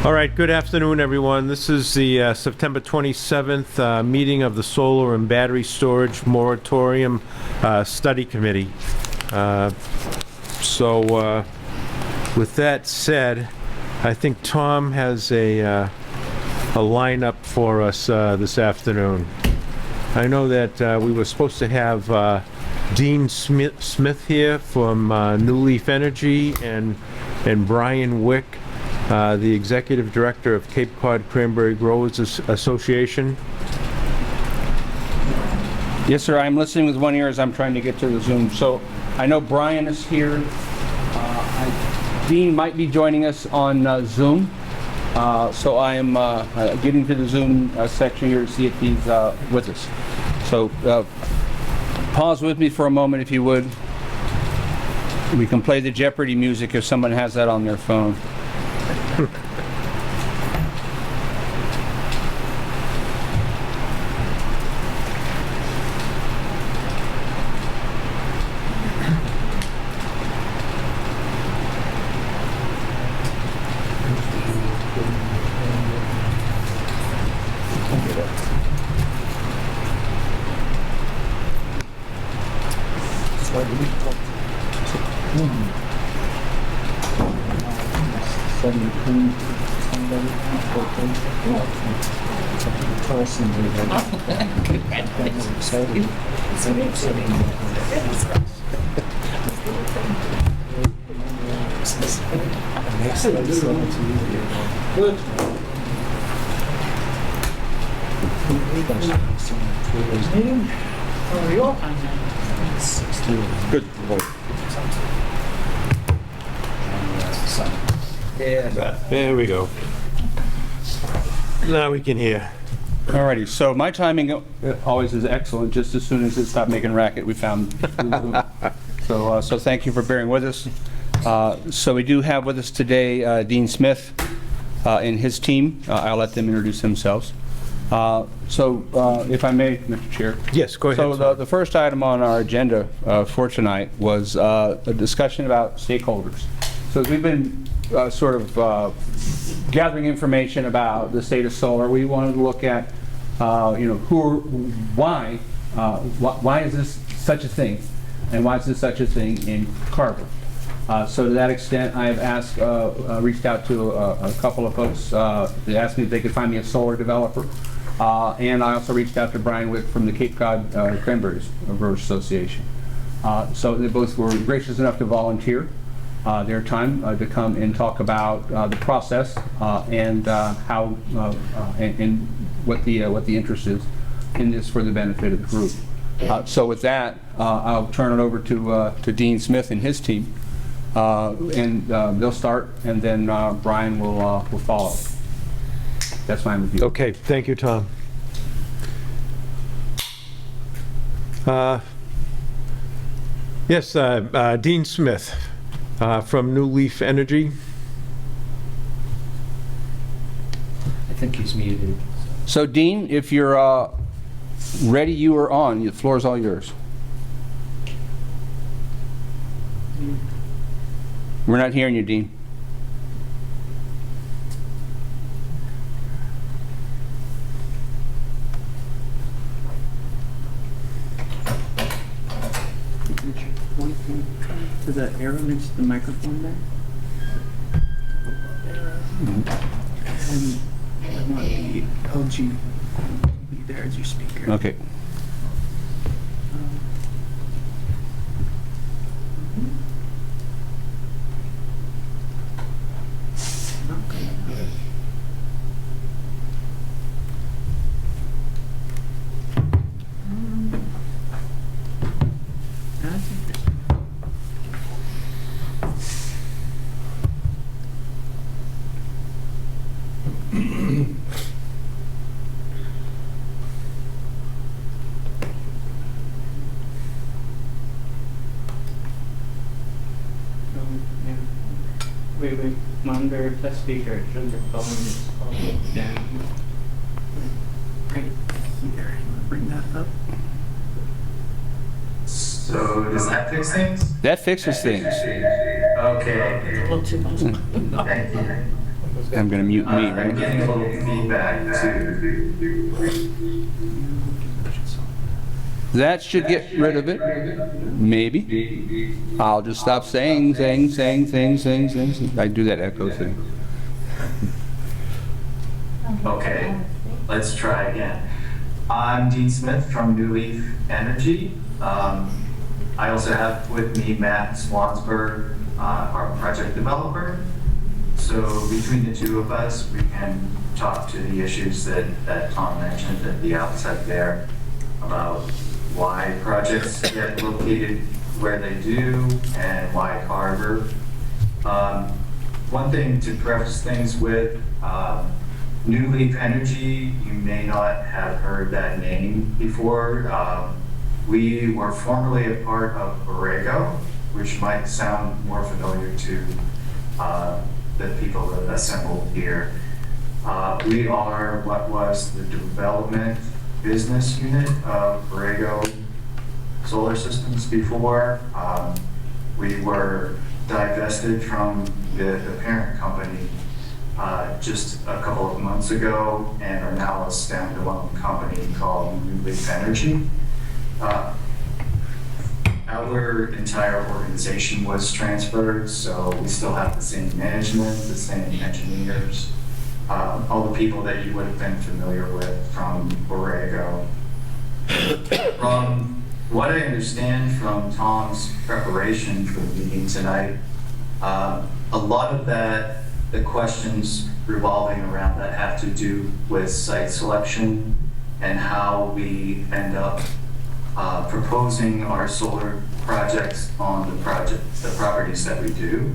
All right, good afternoon, everyone. This is the September 27th meeting of the Solar and Battery Storage Moratorium Study Committee. With that said, I think Tom has a lineup for us this afternoon. I know that we were supposed to have Dean Smith here from New Leaf Energy and Brian Wick, the Executive Director of Cape Cod Cranberry Growers Association. Yes, sir. I'm listening with one ear as I'm trying to get to the Zoom. So I know Brian is here. Dean might be joining us on Zoom. So I am getting to the Zoom section here to see if he's with us. So pause with me for a moment if you would. We can play the Jeopardy music if someone has that on their phone. Good. There we go. Now we can hear. Alrighty, so my timing always is excellent. Just as soon as it stopped making racket, we found. So thank you for bearing with us. So we do have with us today Dean Smith and his team. I'll let them introduce themselves. If I may, Mr. Chair. Yes, go ahead. So the first item on our agenda for tonight was a discussion about stakeholders. So as we've been gathering information about the state of solar, we wanted to look at, why is this such a thing, and why is this such a thing in Carver? So to that extent, I have reached out to a couple of folks. They asked me if they could find me a solar developer, and I also reached out to Brian Wick from the Cape Cod Cranberry Growers Association. So they both were gracious enough to volunteer their time to come and talk about the process and how and what the interest is in this for the benefit of the group. So with that, I'll turn it over to Dean Smith and his team, and they'll start, and then Brian will follow. That's my review. Okay, thank you, Tom. Yes, Dean Smith. From New Leaf Energy. I think he's muted. So Dean, if you're ready, you are on. The floor is all yours. We're not hearing you, Dean. To the arrow next to the microphone there. And I want the LG to be there as your speaker. Okay. Wait, monitor the speaker. It shows your phone is all down. Right here. Bring that up. So does that fix things? That fixes things. Okay. A little too much. Thank you. I'm gonna mute me, I'm right? getting a little feedback too. That should get rid of it. Maybe. I'll just stop saying. I do that echo thing. Okay, let's try again. I'm Dean Smith from New Leaf Energy. I also have with me Matt Swansberg, our project developer. So between the two of us, we can talk to the issues that Tom mentioned at the outset there about why projects get located where they do and why Carver. One thing to preface things with, New Leaf Energy, you may not have heard that name before. We were formerly a part of Borrego, which might sound more familiar to the people that assembled here. We are what was the development business unit of Borrego Solar Systems before. We were divested from the parent company just a couple of months ago and are now a standalone company called New Leaf Energy. Our entire organization was transferred, so we still have the same management, the same engineers, all the people that you would have been familiar with from Borrego. From what I understand from Tom's preparation for the meeting tonight, a lot of the questions revolving around that have to do with site selection and how we end up proposing our solar projects on the properties that we do.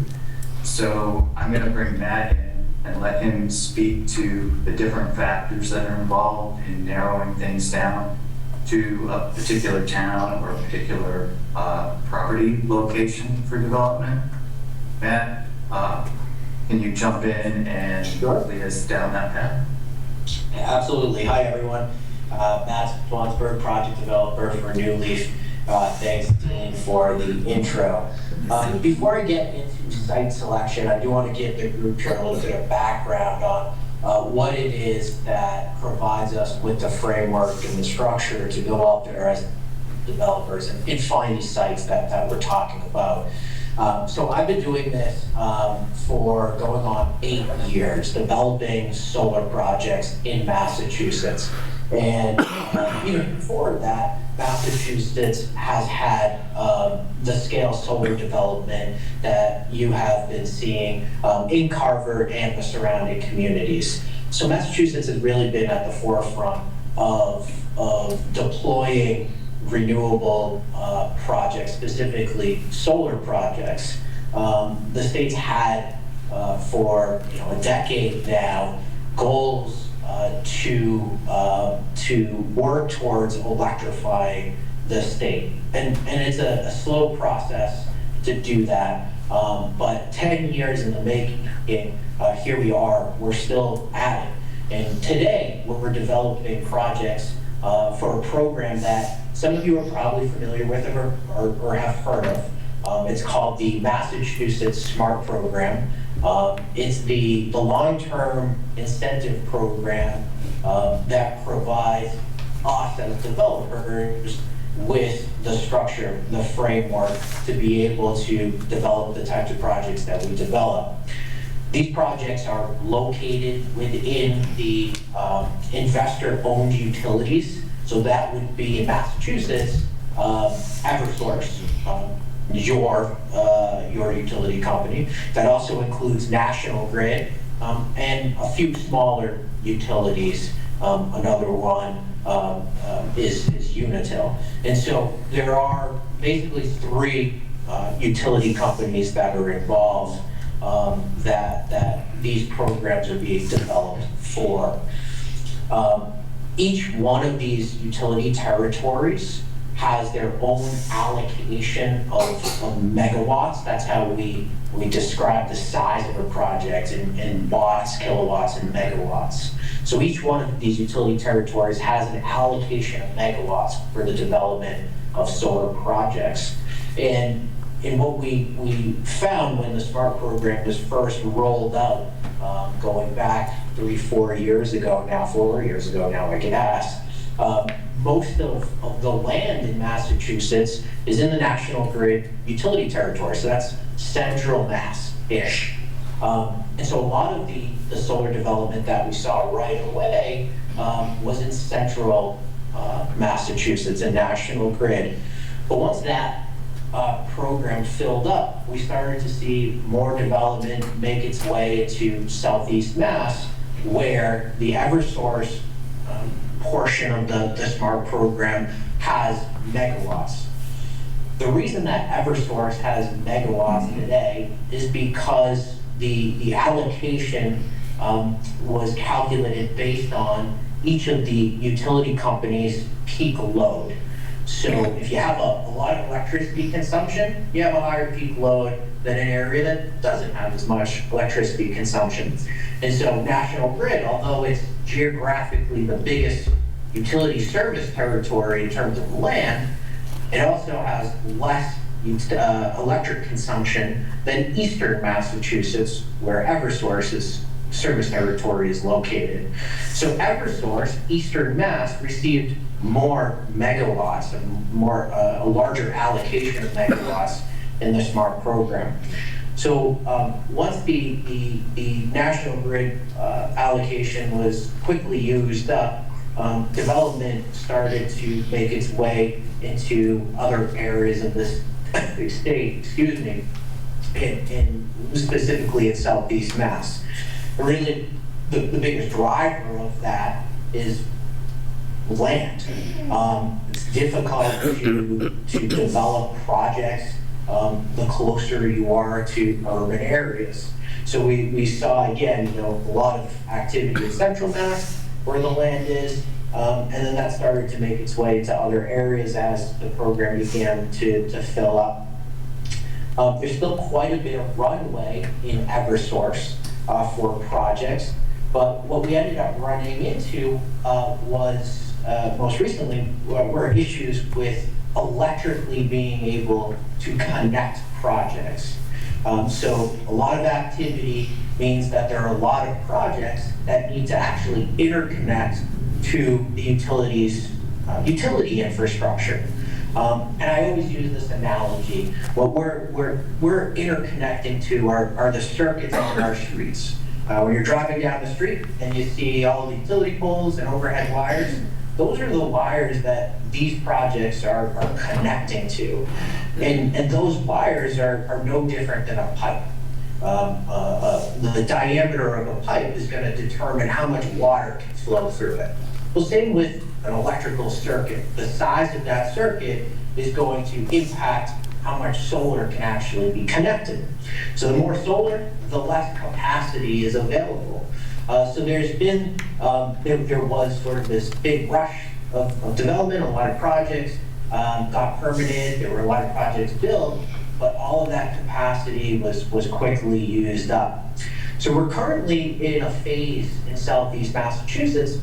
So I'm going to bring Matt in and let him speak to the different factors that are involved in narrowing things down to a particular town or a particular property location for development. Matt, can you jump in and lead us down that path? Absolutely. Hi, everyone. Matt Swansberg, project developer for New Leaf. Thanks, Dean, for the intro. Before I get into site selection, I do want to give the group here a little bit of background on what it is that provides us with the framework and the structure to go out there as developers and find these sites that we're talking about. So I've been doing this for going on 8 years, developing solar projects in Massachusetts. And even before that, Massachusetts has had the scale solar development that you have been seeing in Carver and the surrounding communities. So Massachusetts has really been at the forefront of deploying renewable projects, specifically solar projects. The state's had for a decade now goals to work towards electrifying the state, and it's a slow process to do that. But 10 years in the making, here we are. We're still at it, and today we're developing projects for a program that some of you are probably familiar with or have heard of. It's called the Massachusetts SMART program. It's the long-term incentive program that provides us as developers with the structure, the framework to be able to develop the types of projects that we develop. These projects are located within the investor-owned utilities. So that would be in Massachusetts, Eversource, your utility company. That also includes National Grid and a few smaller utilities. Another one is Unitil. And so there are basically 3 utility companies that are involved that these programs are being developed for. Each one of these utility territories has their own allocation of megawatts. That's how we describe the size of a project in watts, kilowatts, and megawatts. So each one of these utility territories has an allocation of megawatts for the development of solar projects. And what we found when the SMART program was first rolled out going back 3-4 years ago now, 4 years ago now, I guess. Most of the land in Massachusetts is in the National Grid utility territory, so that's central Mass-ish. And so a lot of the solar development that we saw right away was in central Massachusetts and National Grid. But once that program filled up, we started to see more development make its way to Southeast Mass, where the Eversource portion of the SMART program has megawatts. The reason that Eversource has megawatts today is because the allocation was calculated based on each of the utility companies' peak load. So if you have a lot of electricity consumption, you have a higher peak load than an area that doesn't have as much electricity consumption. And so National Grid, although it's geographically the biggest utility service territory in terms of land, it also has less electric consumption than Eastern Massachusetts, where Eversource's service territory is located. So Eversource, Eastern Mass, received more megawatts, a larger allocation of megawatts in the SMART program. So once the National Grid allocation was quickly used up, development started to make its way into other areas of this state, and specifically in Southeast Mass. Really, the biggest driver of that is land. It's difficult to develop projects the closer you are to urban areas. So we saw, again, a lot of activity in Central Mass, where the land is, and then that started to make its way to other areas as the program began to fill up. There's still quite a bit of runway in Eversource for projects, but what we ended up running into was, most recently, were issues with electrically being able to connect projects. So a lot of activity means that there are a lot of projects that need to actually interconnect to the utilities, utility infrastructure. And I always use this analogy. What we're interconnecting to are the circuits on our streets. When you're driving down the street and you see all the utility poles and overhead wires, those are the wires that these projects are connecting to. And those wires are no different than a pipe. The diameter of a pipe is going to determine how much water can flow through it. Well, same with an electrical circuit. The size of that circuit is going to impact how much solar can actually be connected. So the more solar, the less capacity is available. So there's been, there was sort of this big rush of development, a lot of projects got permitted, there were a lot of projects built, but all of that capacity was quickly used up. So we're currently in a phase in Southeast Massachusetts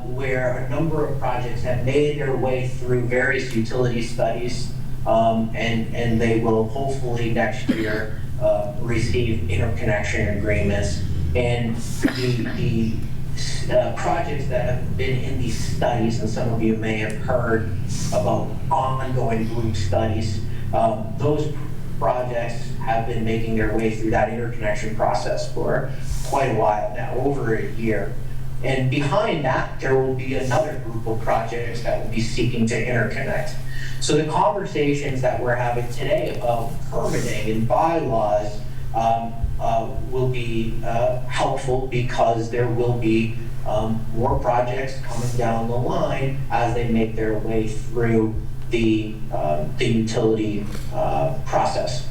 where a number of projects have made their way through various utility studies, and they will hopefully next year receive interconnection agreements. And the projects that have been in these studies, and some of you may have heard about ongoing group studies, those projects have been making their way through that interconnection process for quite a while now, over a year. And behind that, there will be another group of projects that will be seeking to interconnect. So the conversations that we're having today about permitting and bylaws will be helpful, because there will be more projects coming down the line as they make their way through the utility process.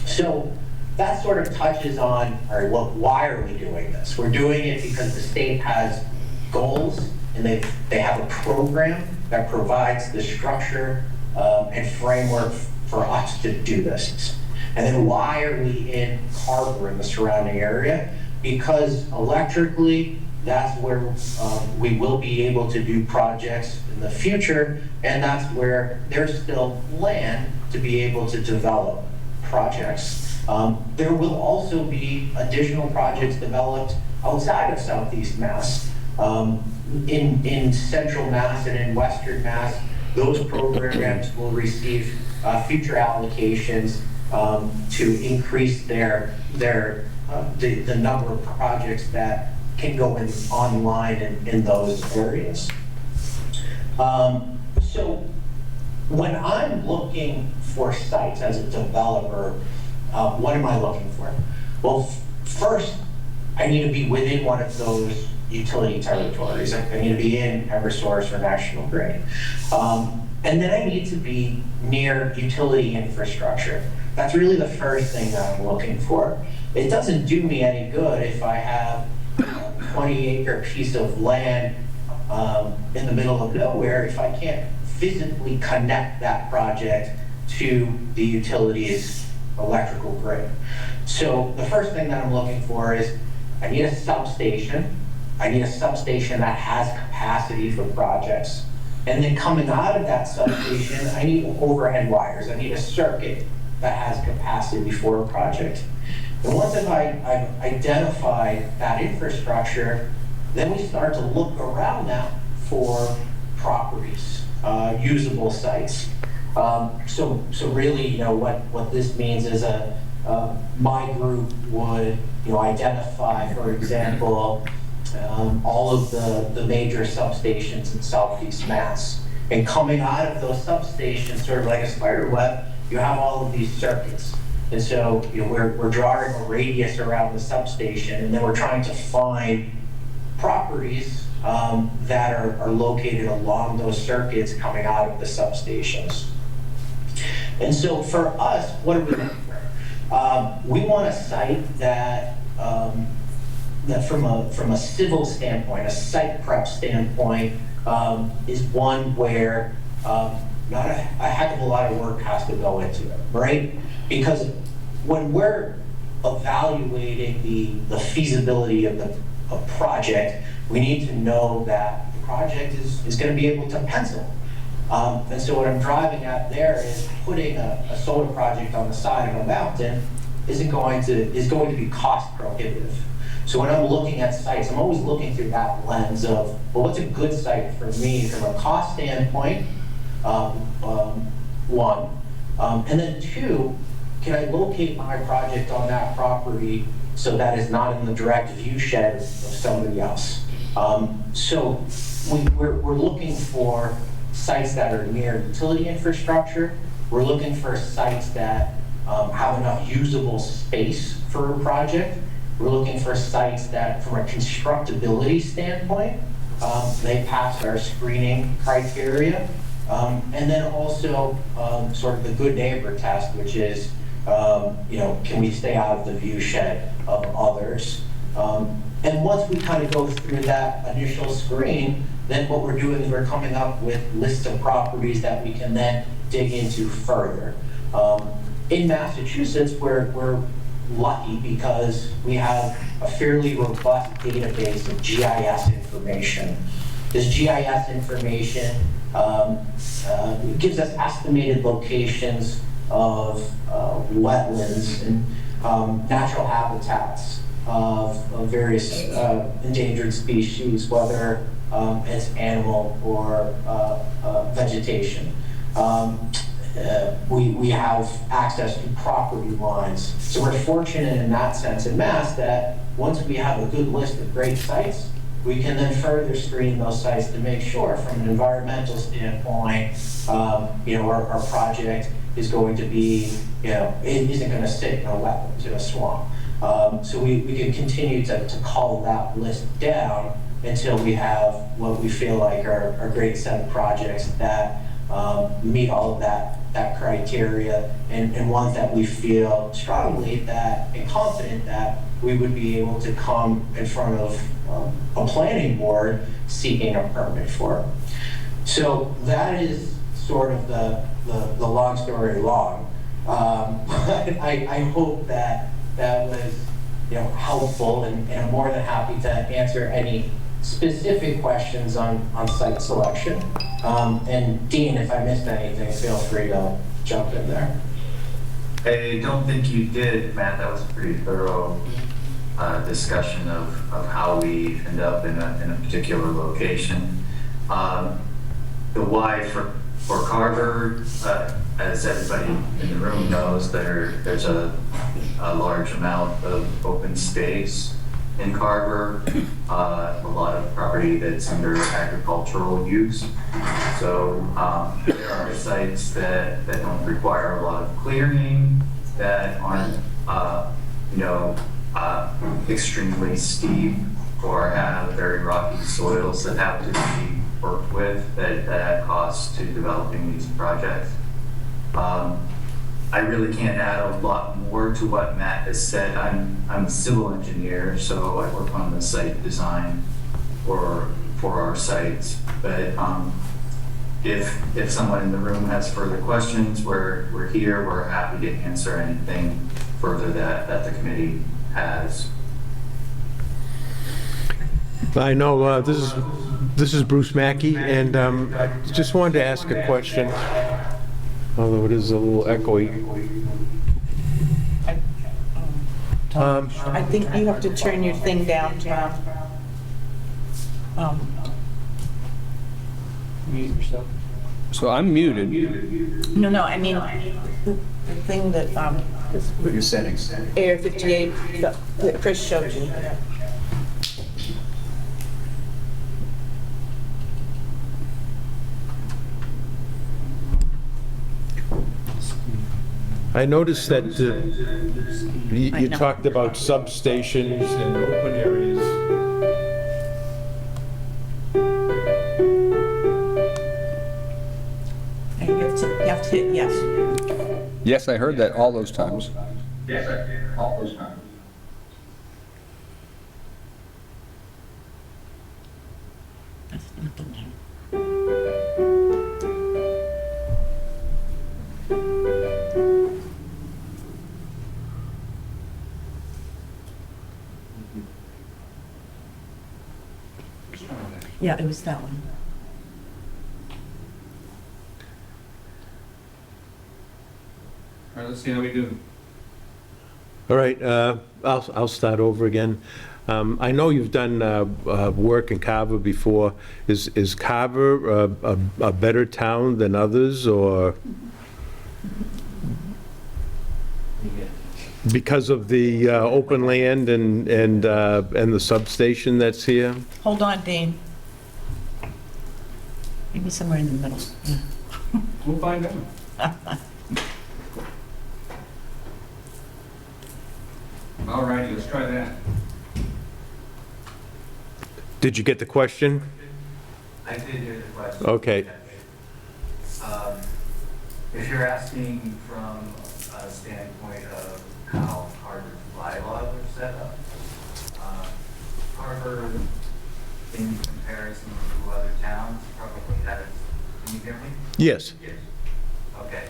So that sort of touches on, all right, well, why are we doing this? We're doing it because the state has goals, and they have a program that provides the structure and framework for us to do this. And then why are we in Carver and the surrounding area? Because electrically, that's where we will be able to do projects in the future, and that's where there's still land to be able to develop projects. There will also be additional projects developed outside of Southeast Mass. In Central Mass and in Western Mass, those programs will receive future allocations to increase the number of projects that can go in online in those areas. So when I'm looking for sites as a developer, what am I looking for? Well, first, I need to be within one of those utility territories. I need to be in Eversource or National Grid. And then I need to be near utility infrastructure. That's really the first thing that I'm looking for. It doesn't do me any good if I have a 20-acre piece of land in the middle of nowhere if I can't physically connect that project to the utility's electrical grid. So the first thing that I'm looking for is I need a substation. I need a substation that has capacity for projects. And then coming out of that substation, I need overhead wires. I need a circuit that has capacity for a project. And once I've identified that infrastructure, then we start to look around that for properties, usable sites. So really, what this means is my group would, identify, for example, all of the major substations in Southeast Mass. And coming out of those substations, sort of like a spider web, you have all of these circuits. And so we're drawing a radius around the substation, and then we're trying to find properties that are located along those circuits coming out of the substations. And so for us, what are we looking for? We want a site that from a civil standpoint, a site prep standpoint, is one where not a heck of a lot of work has to go into it, right? Because when we're evaluating the feasibility of the project, we need to know that the project is going to be able to pencil. And so what I'm driving at there is putting a solar project on the side of a mountain is going to be cost prohibitive. So when I'm looking at sites, I'm always looking through that lens of, well, what's a good site for me from a cost standpoint, one. And then two, can I locate my project on that property so that it's not in the direct view shed of somebody else? So we're looking for sites that are near utility infrastructure. We're looking for sites that have enough usable space for a project. We're looking for sites that, from a constructability standpoint, they pass our screening criteria. And then also sort of the good neighbor test, which is, can we stay out of the view shed of others? And once we kind of go through that initial screen, then what we're doing is we're coming up with lists of properties that we can then dig into further. In Massachusetts, we're lucky because we have a fairly robust database of GIS information. This GIS information gives us estimated locations of wetlands and natural habitats of various endangered species, whether it's animal or vegetation. We have access to property lines. So we're fortunate in that sense in Mass that once we have a good list of great sites, we can then further screen those sites to make sure from an environmental standpoint, our project is going to be, it isn't going to sit in a wetland, in a swamp. So we can continue to cull that list down until we have what we feel like are a great set of projects that meet all of that criteria and ones that we feel strongly that and confident that we would be able to come in front of a planning board seeking a permit for. So that is sort of the long story long. I hope that was helpful, and I'm more than happy to answer any specific questions on site selection. And Dean, if I missed anything, feel free to jump in there. I don't think you did, Matt. That was a pretty thorough discussion of how we end up in a particular location. The why for Carver, as everybody in the room knows, there's a large amount of open space in Carver, a lot of property that's under agricultural use. So there are sites that don't require a lot of clearing, that aren't, extremely steep or have very rocky soils that have to be worked with, that add costs to developing these projects. I really can't add a lot more to what Matt has said. I'm a civil engineer, so I work on the site design for our sites. But if someone in the room has further questions, we're here. We're happy to answer anything further that the committee has. I know this is Bruce Mackey, and I just wanted to ask a question, although it is a little echoey. I think you have to turn your thing down, Tom. Mute yourself. So I'm muted. No, I mean, the thing that, Put your settings. Air 58, that Chris showed you. I noticed that you know. talked about substations and open areas. And you have to hit yes. Yes, I heard that all those times. Yes, I did. All those times. Yeah, it was that one. All right, let's see how we do. All right, I'll start over again. I know you've done work in Carver before. Is Carver a better town than others, or because of the open land and the substation that's here? Hold on, Dean. Maybe somewhere in the middle. Yeah. We'll find out. All righty, let's try that. Did you get the question? I did hear the question. Okay. If you're asking from a standpoint of how Harvard's bylaws are set up, Harvard, in comparison to other towns, probably has, can you hear me? Yes. Okay,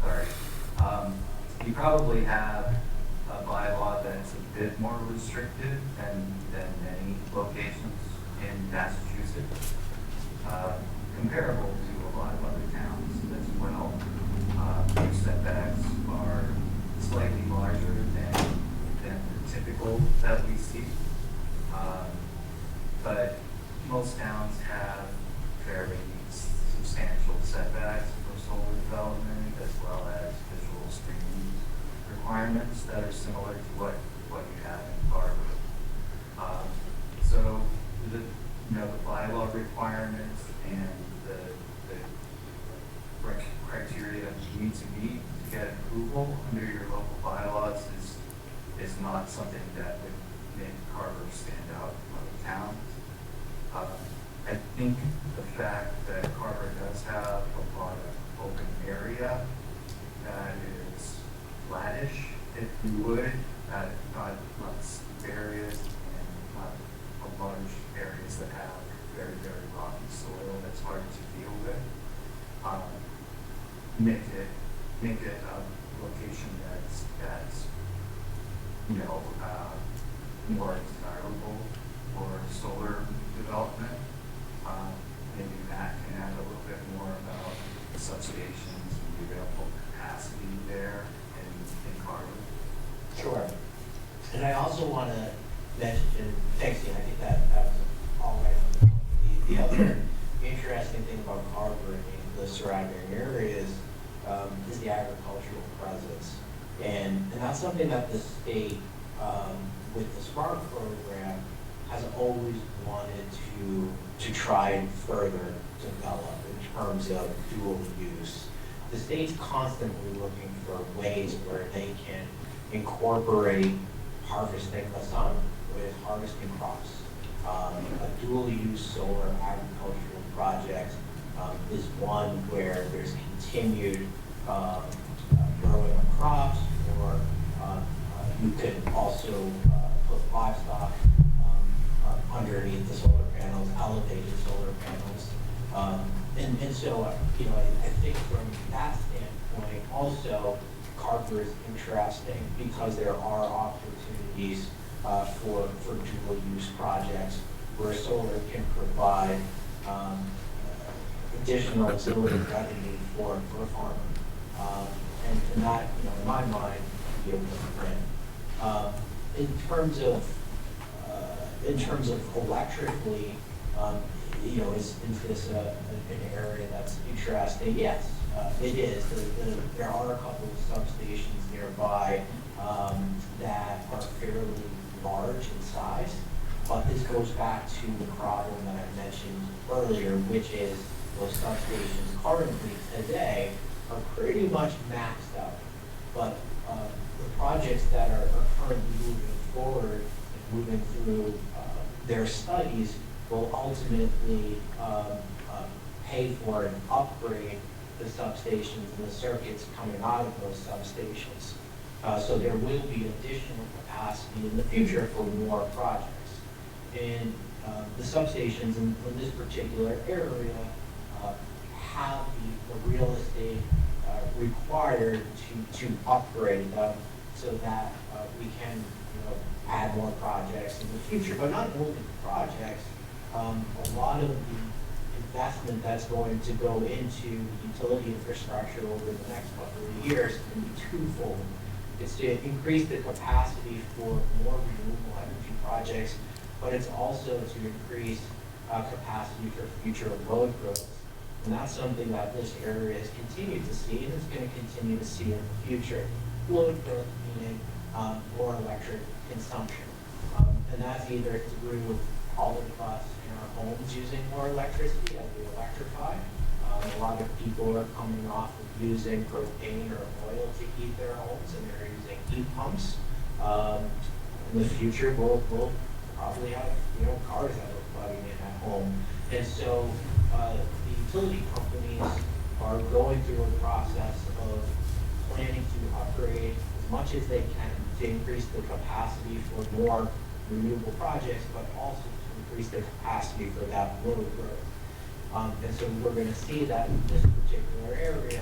all right. You probably have a bylaw that's a bit more restrictive than many locations in Massachusetts, comparable to a lot of other towns as well. Your setbacks are slightly larger than the typical that we see. But most towns have fairly substantial setbacks for solar development, as well as visual screening requirements that are similar to what you have in Carver. So the bylaw requirements and the criteria you need to meet to get approval under your local bylaws is not something that would make Carver stand out from other towns. I think the fact that Carver does have a lot of open area that is flattish, if you would, not steep areas and not large areas that have very, very rocky soil that's hard to deal with, make it a location that's more desirable for solar development. Maybe Matt can add a little bit more about the substations and the available capacity there also want to mention, thanks, Dean, I think that was all right on the point. The other interesting thing about Carver and the surrounding areas is the agricultural presence. And that's something that the state, with the SMART program, has always wanted to try and further develop in terms of dual use. The state's constantly looking for ways where they can incorporate harvesting the sun with harvesting crops. A dual use solar agricultural project is one where there's continued growing of crops, or you could also put livestock underneath the solar panels, elevated solar panels. And so, you know, I think from that standpoint, also, Carver is interesting because there are opportunities for dual use projects where solar can provide additional auxiliary revenue for a farmer. And that, you know, in my mind, be able to print. In terms of electrically, you know, is this an area that's interesting? Yes, it is. There are a couple of substations nearby that are fairly large in size, but this goes back to the problem that I mentioned earlier, which is those substations currently today are pretty much maxed out. But the projects that are currently moving forward and moving through their studies will ultimately pay for and upgrade the substations and the circuits coming out of those substations. So there will be additional capacity in the future for more projects. And the substations in this particular area have the real estate required to upgrade them so that we can, you know, add more projects in the future. But not only projects, a lot of the investment that's going to go into utility infrastructure over the next couple of years can be twofold. It's to increase the capacity for more renewable energy projects, but it's also to increase capacity for future load growth. And that's something that this area has continued to see, and it's going to continue to see in the future. Load growth meaning more electric consumption. And that's either through all of us in our homes using more electricity as we electrify. A lot of people are coming off of using propane or oil to heat their homes, and they're using heat pumps. In the future, we'll probably have, you know, cars that are plugging in at home. And so the utility companies are going through a process of planning to upgrade as much as they can to increase the capacity for more renewable projects, but also to increase the capacity for that load growth. And so we're going to see that in this particular area,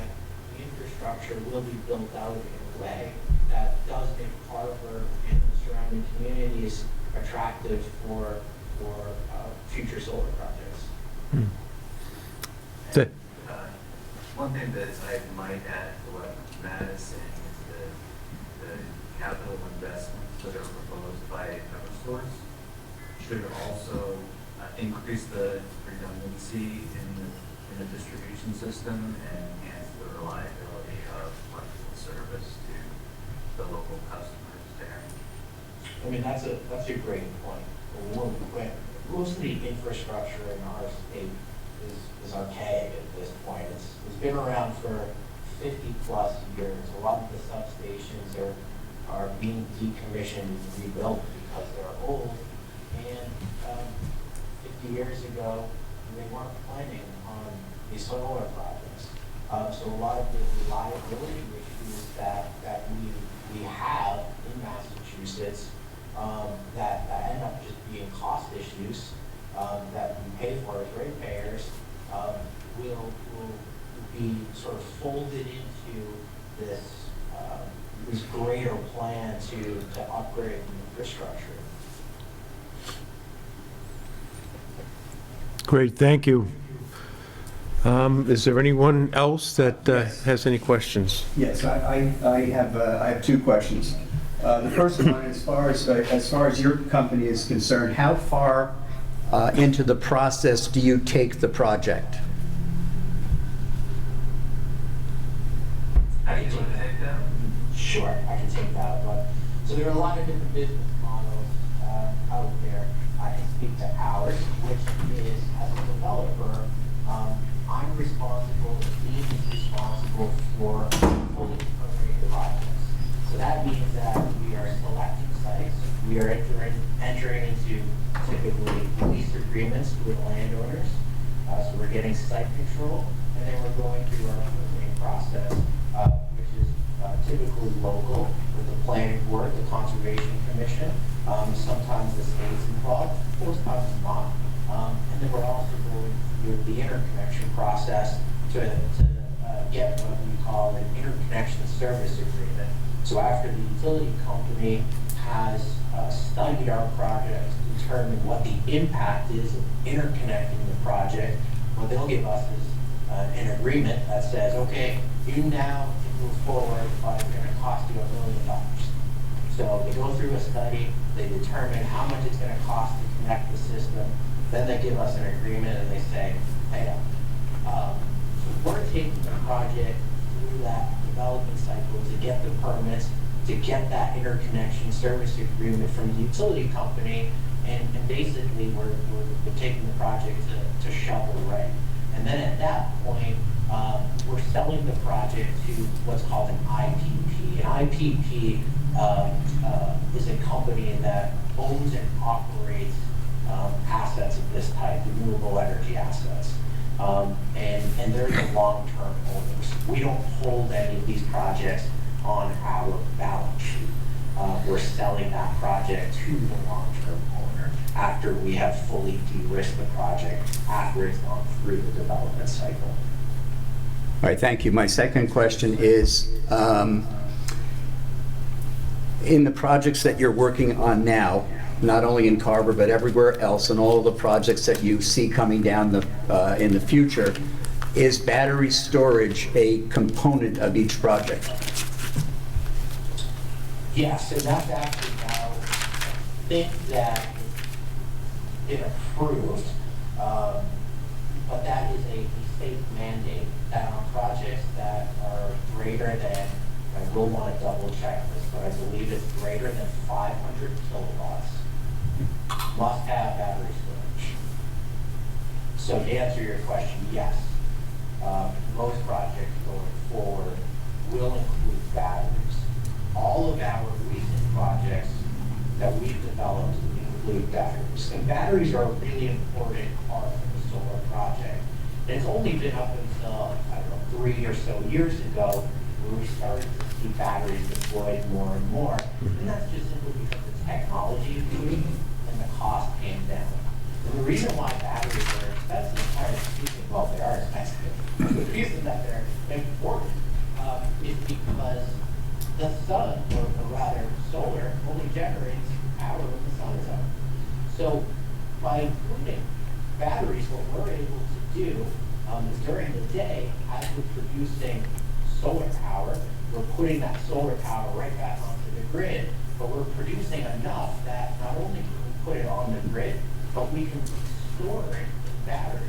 the infrastructure will be built out in a way that does make Carver and the surrounding communities attractive for future solar projects. The- One thing that I might add to what Matt is saying is that the capital investments that are proposed by Eversource should also increase the redundancy in the distribution system and enhance the reliability of electrical service to the local customers there. I mean, that's a great point. Most of the infrastructure in our state is archaic at this point. It's been around for 50 plus years. A lot of the substations are being decommissioned and rebuilt because they're old. And 50 years ago, they weren't planning on these solar projects. So a lot of the reliability issues that we have in Massachusetts that end up just being cost issues that we pay for as ratepayers will be sort of folded into this greater plan to upgrade the infrastructure. Great, thank you. Is there anyone else that Yes. has any questions? Yes, I have two questions. The first one, as far as your company is concerned, how far into the process do you take the project? How do you want to take that? Sure, I can take that, but, so there are a lot of different business models out there. I can speak to ours, which is, as a developer, I'm responsible, the team is responsible for fully permitting projects. So that means that we are selecting sites, we are entering into typically lease agreements with landowners, so we're getting site control, and then we're going through our permitting process, which is typically local with the planning board, the conservation commission, sometimes the state's involved, most times not. And then we're also going through the interconnection process to get what we call an interconnection service agreement. So after the utility company has studied our project to determine what the impact is of interconnecting the project, what they'll give us is an agreement that says, okay, you now can move forward, but it's going to cost you $1 million. So they go through a study, they determine how much it's going to cost to connect the system, then they give us an agreement and they say, hey, so we're taking the project through that development cycle to get the permits, to get that interconnection service agreement from the utility company, and basically we're taking the project to shovel ready. And then at that point, we're selling the project to what's called an IPP. An IPP is a company that owns and operates assets of this type, renewable energy assets. And they're the long-term owners. We don't hold any of these projects on our balance sheet. We're selling that project to the long-term owner after we have fully de-risked the project, after it's gone through the development cycle. All right, thank you. My second question is, in the projects that you're working on now, not only in Carver, but everywhere else, and all of the projects that you see coming down in the future, is battery storage a component of each project? Yes, and that's actually now, I think that it's been approved, but that is a state mandate that on projects that are greater than, I will want to double check this, but I believe it's greater than 500 kilowatts, must have battery storage. So to answer your question, yes, most projects going forward will include batteries. All of our recent projects that we've developed include batteries. And batteries are a really important part of the solar project. And it's only been up until, I don't know, 3 or so years ago where we started to see batteries deployed more and more. And that's just simply because the technology improved and the cost came down. And the reason why batteries are expensive, well, they are expensive. The reason that they're important is because the sun, or rather solar, only generates power when the sun is out. So by including batteries, what we're able to do is during the day, as we're producing solar power, we're putting that solar power right back onto the grid, but we're producing enough that not only can we put it on the grid, but we can store it in batteries.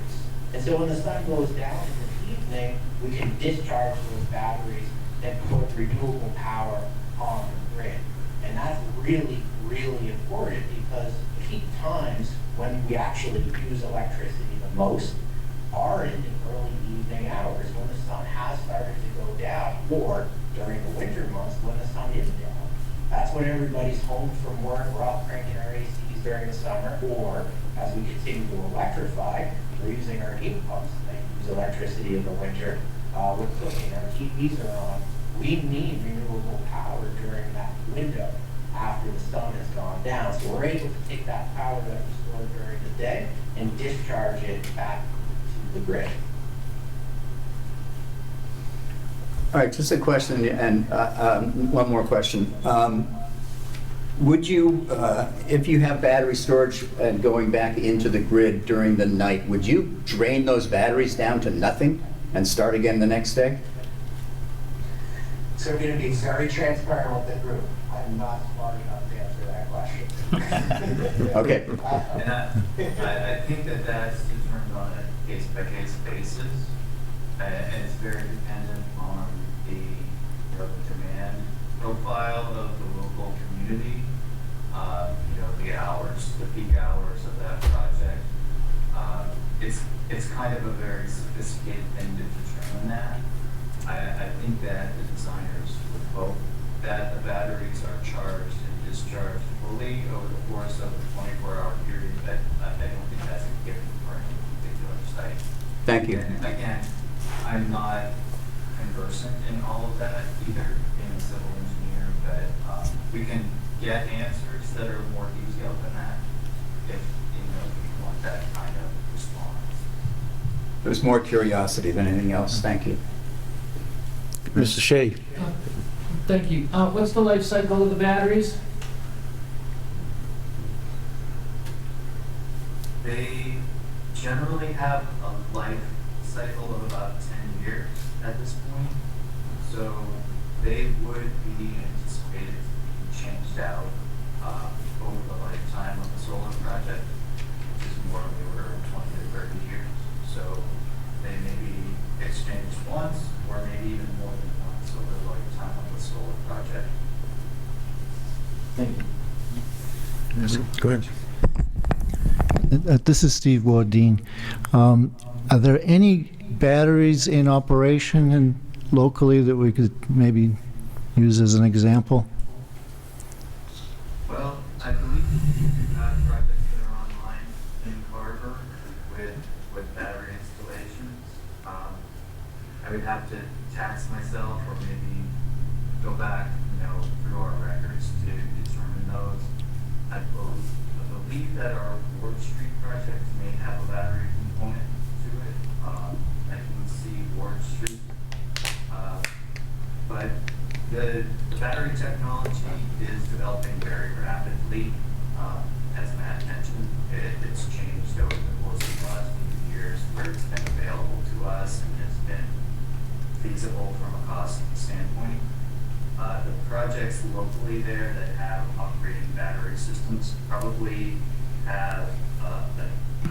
And so when the sun goes down in the evening, we can discharge those batteries and put renewable power on the grid. And that's really, really important because peak times when we actually use electricity the most are in the early evening hours when the sun has started to go down, or during the winter months when the sun is down. That's when everybody's home from work, we're all cranking our ACs during the summer, or as we continue to electrify, we're using our heat pumps that use electricity in the winter. We're cooking, our TVs are on. We need renewable power during that window after the sun has gone down. So we're able to take that power that we store during the day and discharge it back to the grid. All right, just a question, and one more question. Would you, if you have battery storage and going back into the grid during the night, would you drain those batteries down to nothing and start again the next day? So we're going to be very transparent with the group. I I'm not smart enough to answer that question. Okay. And I think that that's determined on a case-by-case basis, and it's very dependent on the, the demand profile of the local community, the hours, the peak hours of that project. It's kind of a very sophisticated thing to determine that. I think that the designers would hope that the batteries are charged and discharged fully over the course of a 24-hour period, but I don't think that's a given for any particular site. Thank you. And again, I'm not conversant in all of that either, being a civil engineer, but we can get answers that are more detailed than that if you want that kind of response. It was more curiosity than anything else. Thank you. Mr. Shea? Thank you. What's the life cycle of the batteries? They generally have a life cycle of about 10 years at this point, so they would be anticipated to be changed out over the lifetime of the solar project, which is more on the order of 20 to 30 years. So they may be exchanged once, or maybe even more than once over the lifetime of the solar project. Thank you. Yes, go ahead. This is Steve Wardeen. Are there any batteries in operation locally that we could maybe use as an example? Well, I believe you do have projects that are online in Carver with battery installations. I would have to tax myself or maybe go back, through our records to determine those. I believe that our Ward Street project may have a battery component to it. I can see Ward Street. But the battery technology is developing very rapidly. As Matt mentioned, it's changed over the course of the last few years where it's been available to us and has been feasible from a cost standpoint. The projects locally there that have operating battery systems probably have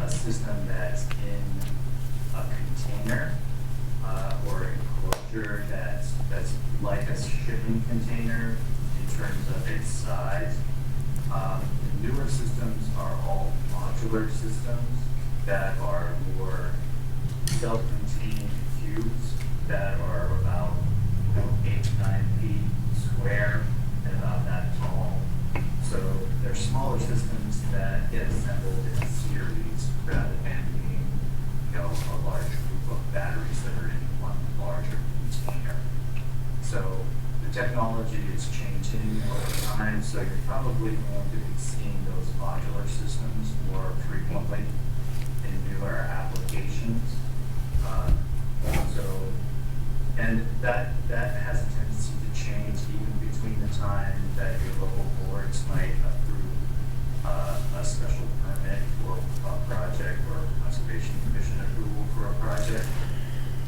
a system that's in a container or enclosure that's like a shipping container in terms of its size. The newer systems are all modular systems that are more self-contained cubes that are about 8 to 9 feet square and about that tall. So they're smaller systems that get assembled in series rather than being, a large group of batteries that are in one larger container. So the technology is changing over time, so you're probably going to be seeing those modular systems more frequently in newer applications. And that has a tendency to change even between the time that your local boards might approve a special permit for a project or conservation commission approval for a project.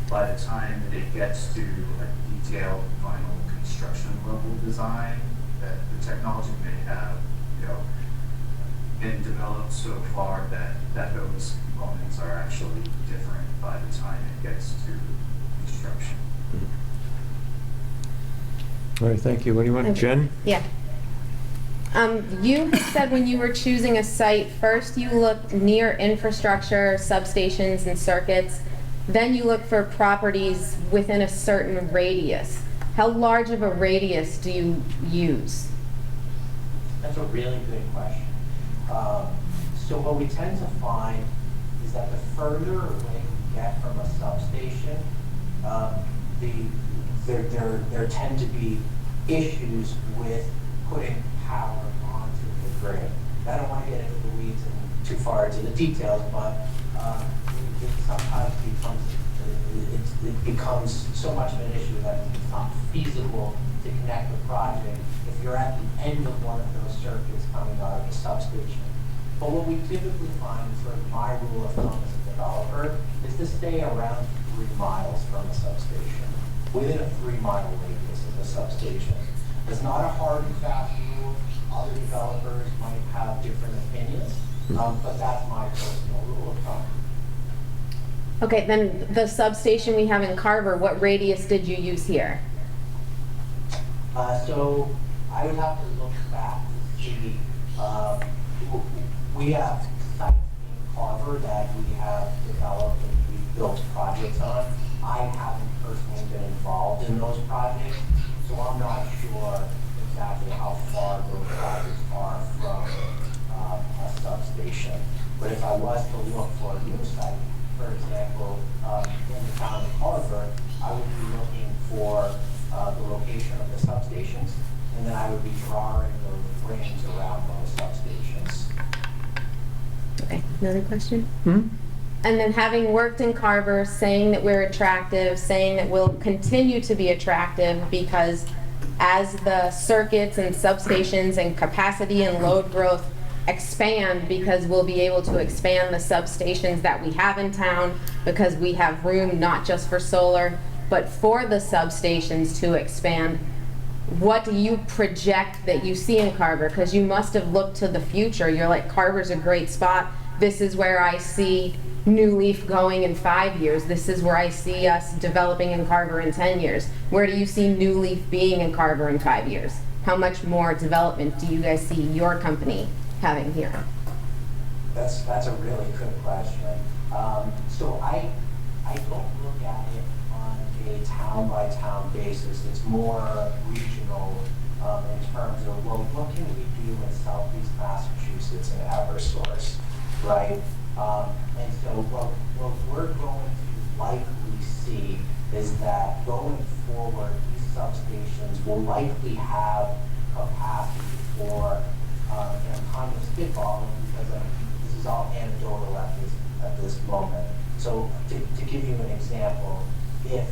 By the time that it gets to a detailed final construction level design, that the technology may have, been developed so far that those components are actually different by the time it gets to construction. All right, thank you. What do you want, Jen? Yeah. You had said when you were choosing a site, first you looked near infrastructure, substations, and circuits. Then you look for properties within a certain radius. How large of a radius do you use? That's a really good question. So what we tend to find is that the further away you get from a substation, there tend to be issues with putting power onto the grid. I don't want to get into the weeds and too far into the details, but it sometimes becomes so much of an issue that it's not feasible to connect the project if you're at the end of one of those circuits coming out of the substation. But what we typically find, sort of my rule of thumb as a developer, is to stay around 3 miles from a substation, within a 3-mile radius of the substation. It's not a hard and fast rule. Other developers might have different opinions, but that's my personal rule of thumb. Okay, then the substation we have in Carver, what radius did you use here? So I would have to look back to see, we have sites in Carver that we have developed and we've built projects on. I haven't personally been involved in those projects, so I'm not sure exactly how far those projects are from a substation. But if I was to look for a new site, for example, in the town of Carver, I would be looking for the location of the substations, and then I would be drawing those rings around those substations. Okay, another question? And then having worked in Carver, saying that we're attractive, saying that we'll continue to be attractive because as the circuits and substations and capacity and load growth expand, because we'll be able to expand the substations that we have in town, because we have room not just for solar, but for the substations to expand. What do you project that you see in Carver? Because you must have looked to the future. You're like, Carver's a great spot. This is where I see New Leaf going in 5 years. This is where I see us developing in Carver in 10 years. Where do you see New Leaf being in Carver in 5 years? How much more development do you guys see your company having here? That's a really good question. So I don't look at it on a town-by-town basis. It's more regional in terms of, well, what can we do in Southeast Massachusetts and Eversource, right? And so what we're going to likely see is that going forward, these substations will likely have capacity for, and I'm kind of spitballing because this is all anecdotal at this moment. So to give you an example, if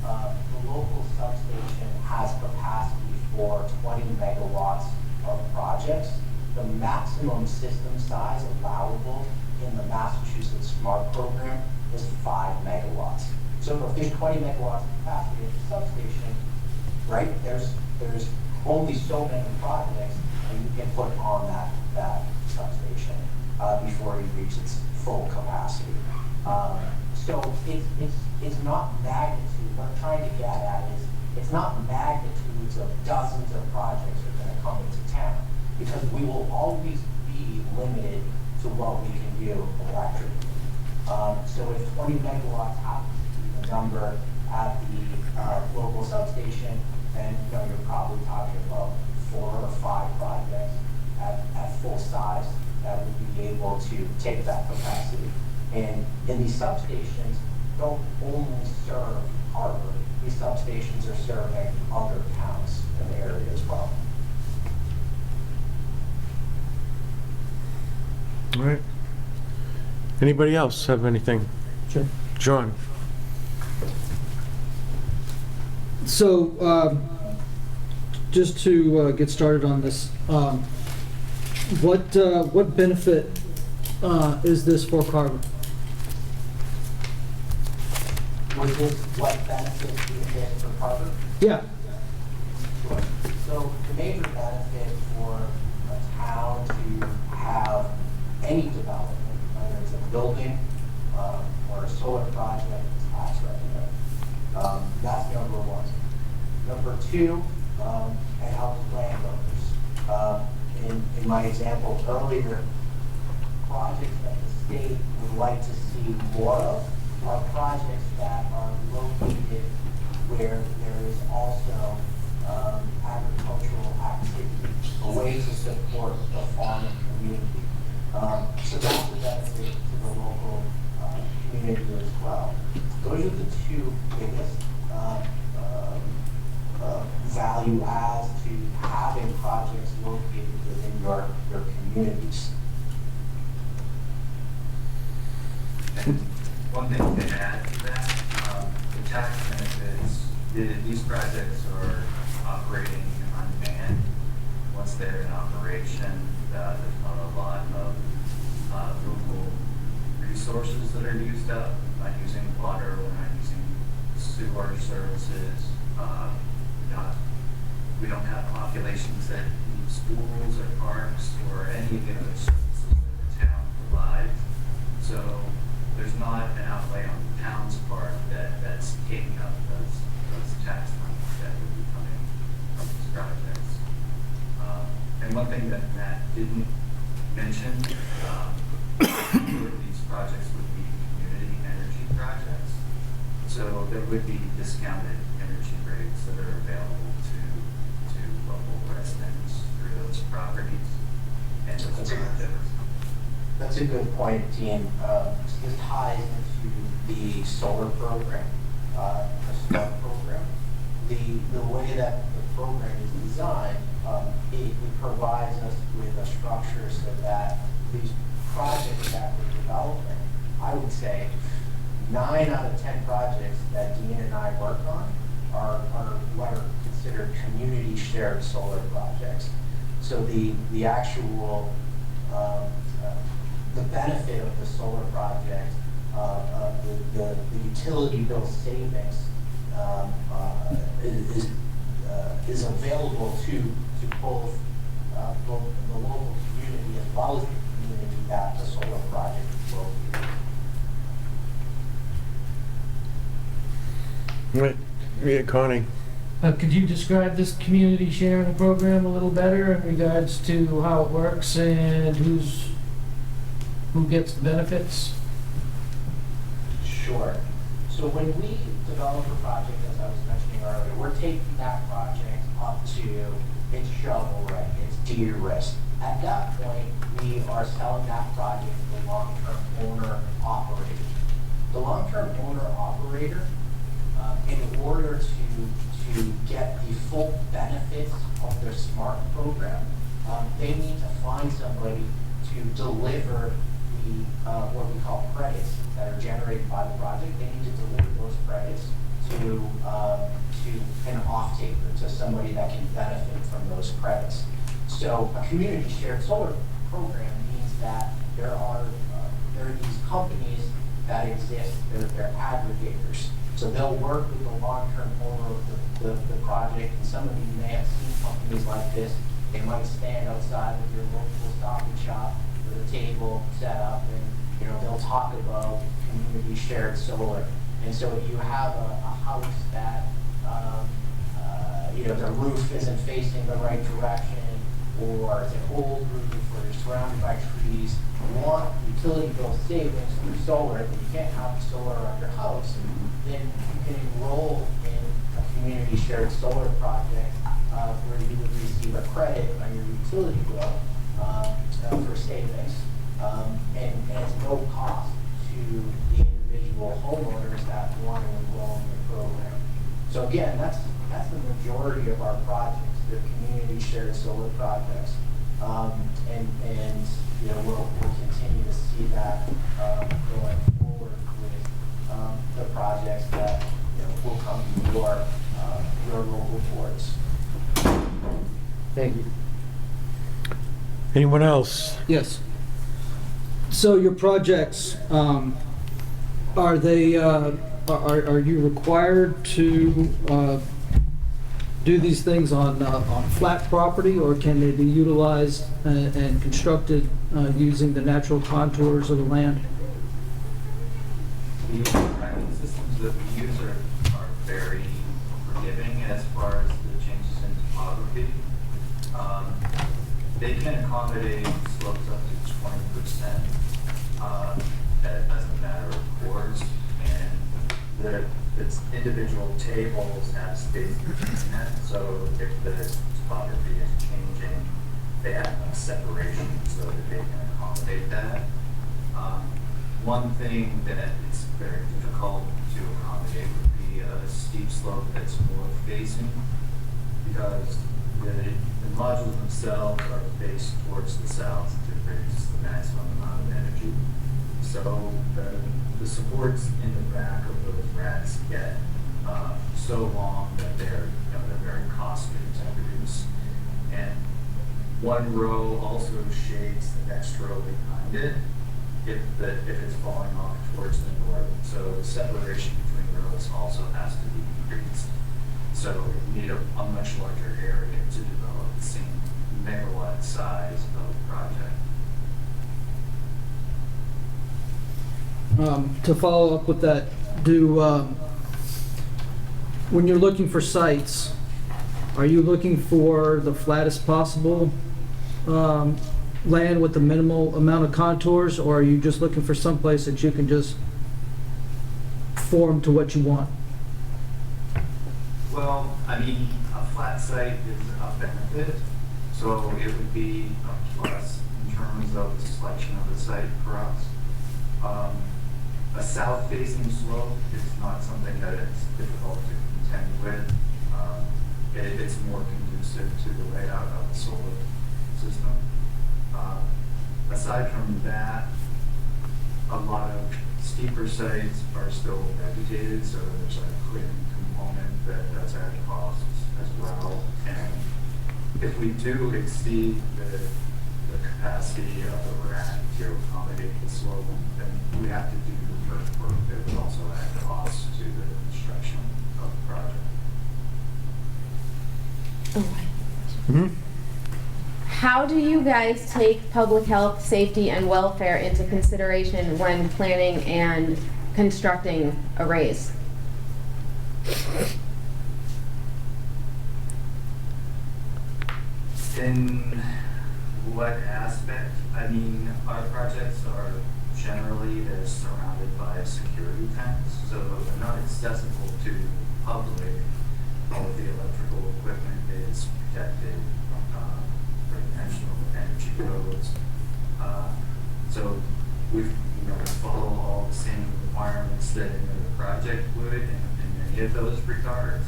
the local substation has capacity for 20 megawatts of projects, the maximum system size allowable in the Massachusetts Smart Program is 5 megawatts. So if there's 20 megawatts of capacity at the substation, right, there's only so many projects that you can put on that substation before it reaches its full capacity. So it's not magnitude. What I'm trying to get at is it's not magnitudes of dozens of projects that are going to come into town, because we will always be limited to what we can do electrically. So if 20 megawatts happens to be the number at the local substation, then you're probably talking about 4 or 5 projects at full size that would be able to take that capacity. And these substations don't only serve Harvard. These substations are serving other towns in the area as well. All right. Anybody else have anything? Sure. John? So, just to get started on this, what benefit is this for Carver? Was this what benefits do you get for Harvard? Yeah. Sure. So the major benefit for a town to have any development, whether it's a building or a solar project, is tax revenue. That's number one. Number two, it helps landowners. In my example earlier, projects that the state would like to see more of are projects that are located where there is also agricultural activity, a way to support the farming community. So that's a benefit to the local community as well. Those are the two biggest value adds to having projects located within your communities. One thing to add to that, the tax benefits, these projects are operating on demand. Once they're in operation, there's not a lot of local resources that are used up. We're not using water, we're not using sewer services, not we don't have populations that need schools or parks or any of the other services that the town provides. So there's not an outlay on the town's part that's taking up those tax funds that would be coming from these projects. And one thing that Matt didn't mention, these projects would be community energy projects. So there would be discounted energy rates that are available to local residents through those properties and those projects. That's a good point, Dean. This ties into the solar program, the SMART program. The way that the program is designed, it provides us with a structure so that these projects that we're developing, I would say 9 out of 10 projects that Dean and I work on are what are considered community shared solar projects. So the actual the benefit of the solar project, the utility bill savings is available to both the local community as well as the community that the solar project is located. Right. Yeah, Connie. Could you describe this community sharing program a little better in regards to how it works and who gets the benefits? Sure. So when we develop a project, as I was mentioning earlier, we're taking that project up to its shovel ready, its de-risk. At that point, we are selling that project to the long-term owner operator. The long-term owner operator, in order to get the full benefits of their SMART program, they need to find somebody to deliver the what we call credits that are generated by the project. They need to deliver those credits to an off-taker, to somebody that can benefit from those credits. So a community shared solar program means that there are these companies that exist, they're aggregators. So they'll work with the long-term owner of the project, and some of you may have seen companies like this. They might stand outside of your local Stop and Shop with a table set up, and they'll talk about community shared solar. And so if you have a house that the roof isn't facing the right direction, or it's an old roof, or you're surrounded by trees, you want utility bill savings through solar, but you can't have solar on your house, then you can enroll in a community shared solar project where you would receive a credit on your utility bill for savings, and it's no cost to the individual homeowners that want to enroll in the program. So again, that's the majority of our projects. They're community shared solar projects, and we'll continue to see that going forward with the projects that will come to your local boards. Thank you. Anyone else? Yes. So your projects, are they, are you required to do these things on flat property, or can they be utilized and constructed using the natural contours of the land? The tracking systems that we use are very forgiving as far as the changes in topography. They can accommodate slopes up to 20%. That doesn't matter, of course. And its individual tables have space between that. So if the topography is changing, they have enough separation so that they can accommodate that. One thing that is very difficult to accommodate would be a steep slope that's north facing, because the modules themselves are faced towards the south to produce the maximum amount of energy. So the supports in the back of those racks get so long that they're very costly to produce. And one row also shades the next row behind it if it's falling off towards the north. So the separation between rows also has to be increased. So we need a much larger area to develop the same megawatt size of project. To follow up with that, when you're looking for sites, are you looking for the flattest possible land with the minimal amount of contours, or are you just looking for some place that you can just form to what you want? Well, I mean, a flat site is a benefit, so it would be a plus in terms of the selection of the site for us. A south-facing slope is not something that it's difficult to contend with. It's more conducive to the layout of the solar system. Aside from that, a lot of steeper sites are still vegetated, so there's a clearing component that does add costs as well. And if we do exceed the capacity of the rack to accommodate the slope, then we have to do the earthwork that would also add costs to the construction of the project. How do you guys take public health, safety, and welfare into consideration when planning and constructing arrays? In what aspect? I mean, our projects are generally, they're surrounded by a security fence, so they're not accessible to the public. All of the electrical equipment is protected for potential energy codes. So we follow all the same requirements that another project would in many of those regards.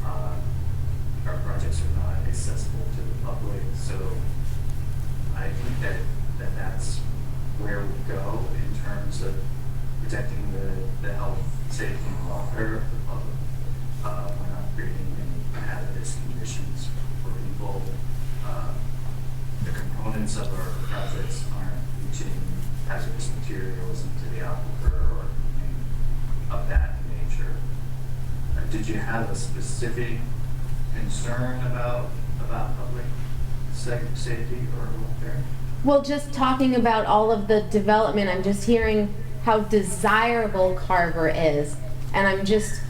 Our projects are not accessible to the public, so I think that's where we go in terms of protecting the health, safety, and welfare of the public. We're not creating any hazardous conditions for people. The components of our projects aren't leaching hazardous materials into the aquifer or anything of that nature. Did you have a specific concern about public safety or welfare? Well, just talking about all of the development, I'm just hearing how desirable Carver is, and I'm just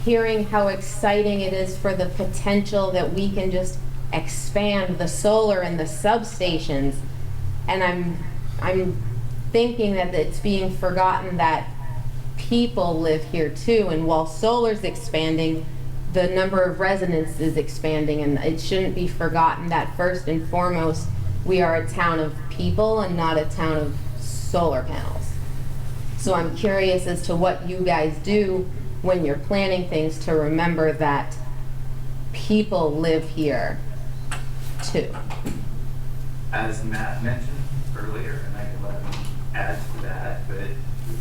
hearing how exciting it is for the potential that we can just expand the solar and the substations. And I'm thinking that it's being forgotten that people live here too, and while solar's expanding, the number of residents is expanding, and it shouldn't be forgotten that first and foremost, we are a town of people and not a town of solar panels. So I'm curious as to what you guys do when you're planning things to remember that people live here too. As Matt mentioned earlier, and I can let him add to that, but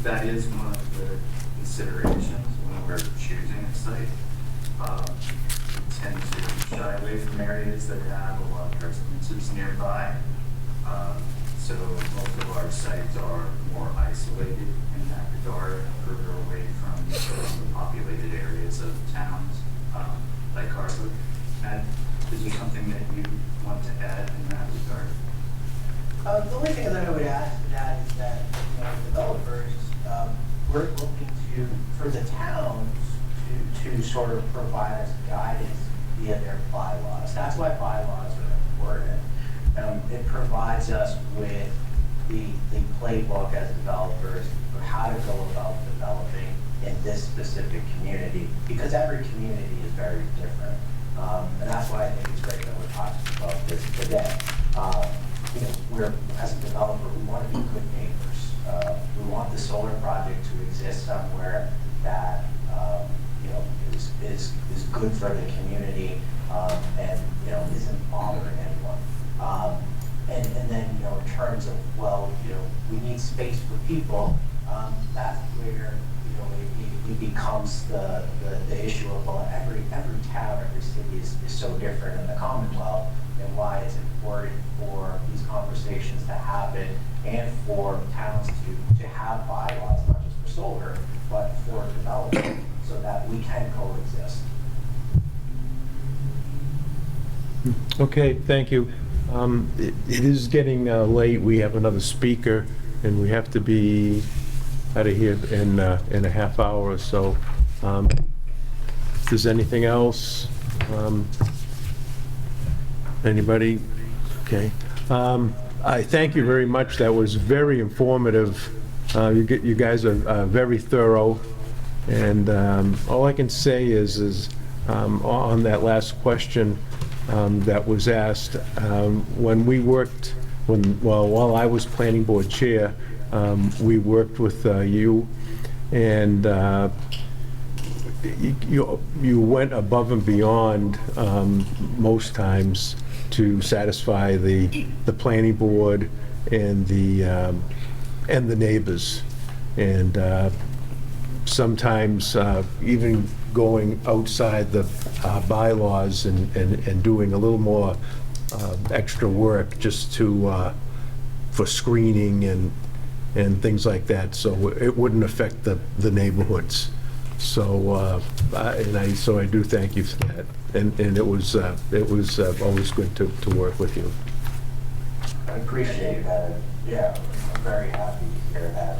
that is one of the considerations when we're choosing a site. We tend to shy away from areas that have a lot of residences nearby. So most of our sites are more isolated in that regard, further away from the populated areas of towns like Carver. Matt, is there something that you want to add in that regard? The only thing that I would add to that is that, developers, we're looking for the towns to sort of provide us guidance via their bylaws. That's why bylaws are important. It provides us with the playbook as developers for how to go about developing in this specific community, because every community is very different. And that's why I think it's great that we're talking about this today. We're, as a developer, we want to be good neighbors. We want the solar project to exist somewhere that is good for the community and isn't bothering anyone. And then in terms of we need space for people. That's where it becomes the issue of every town, every city is so different in the Commonwealth, and why it's important for these conversations to happen and for towns to have bylaws, not just for solar, but for development, so that we can coexist. Okay, thank you. It is getting late. We have another speaker, and we have to be out of here in a half hour or so. If there's anything else, anybody? Okay. I thank you very much. That was very informative. You guys are very thorough, and all I can say is on that last question that was asked, when we worked, while I was planning board chair, we worked with you, and you went above and beyond most times to satisfy the planning board and the neighbors, and sometimes even going outside the bylaws and doing a little more extra work just for screening and things like that, so it wouldn't affect the neighborhoods. So I do thank you for that, and it was always good to work with you. I appreciate that. Yeah, I'm very happy to hear that.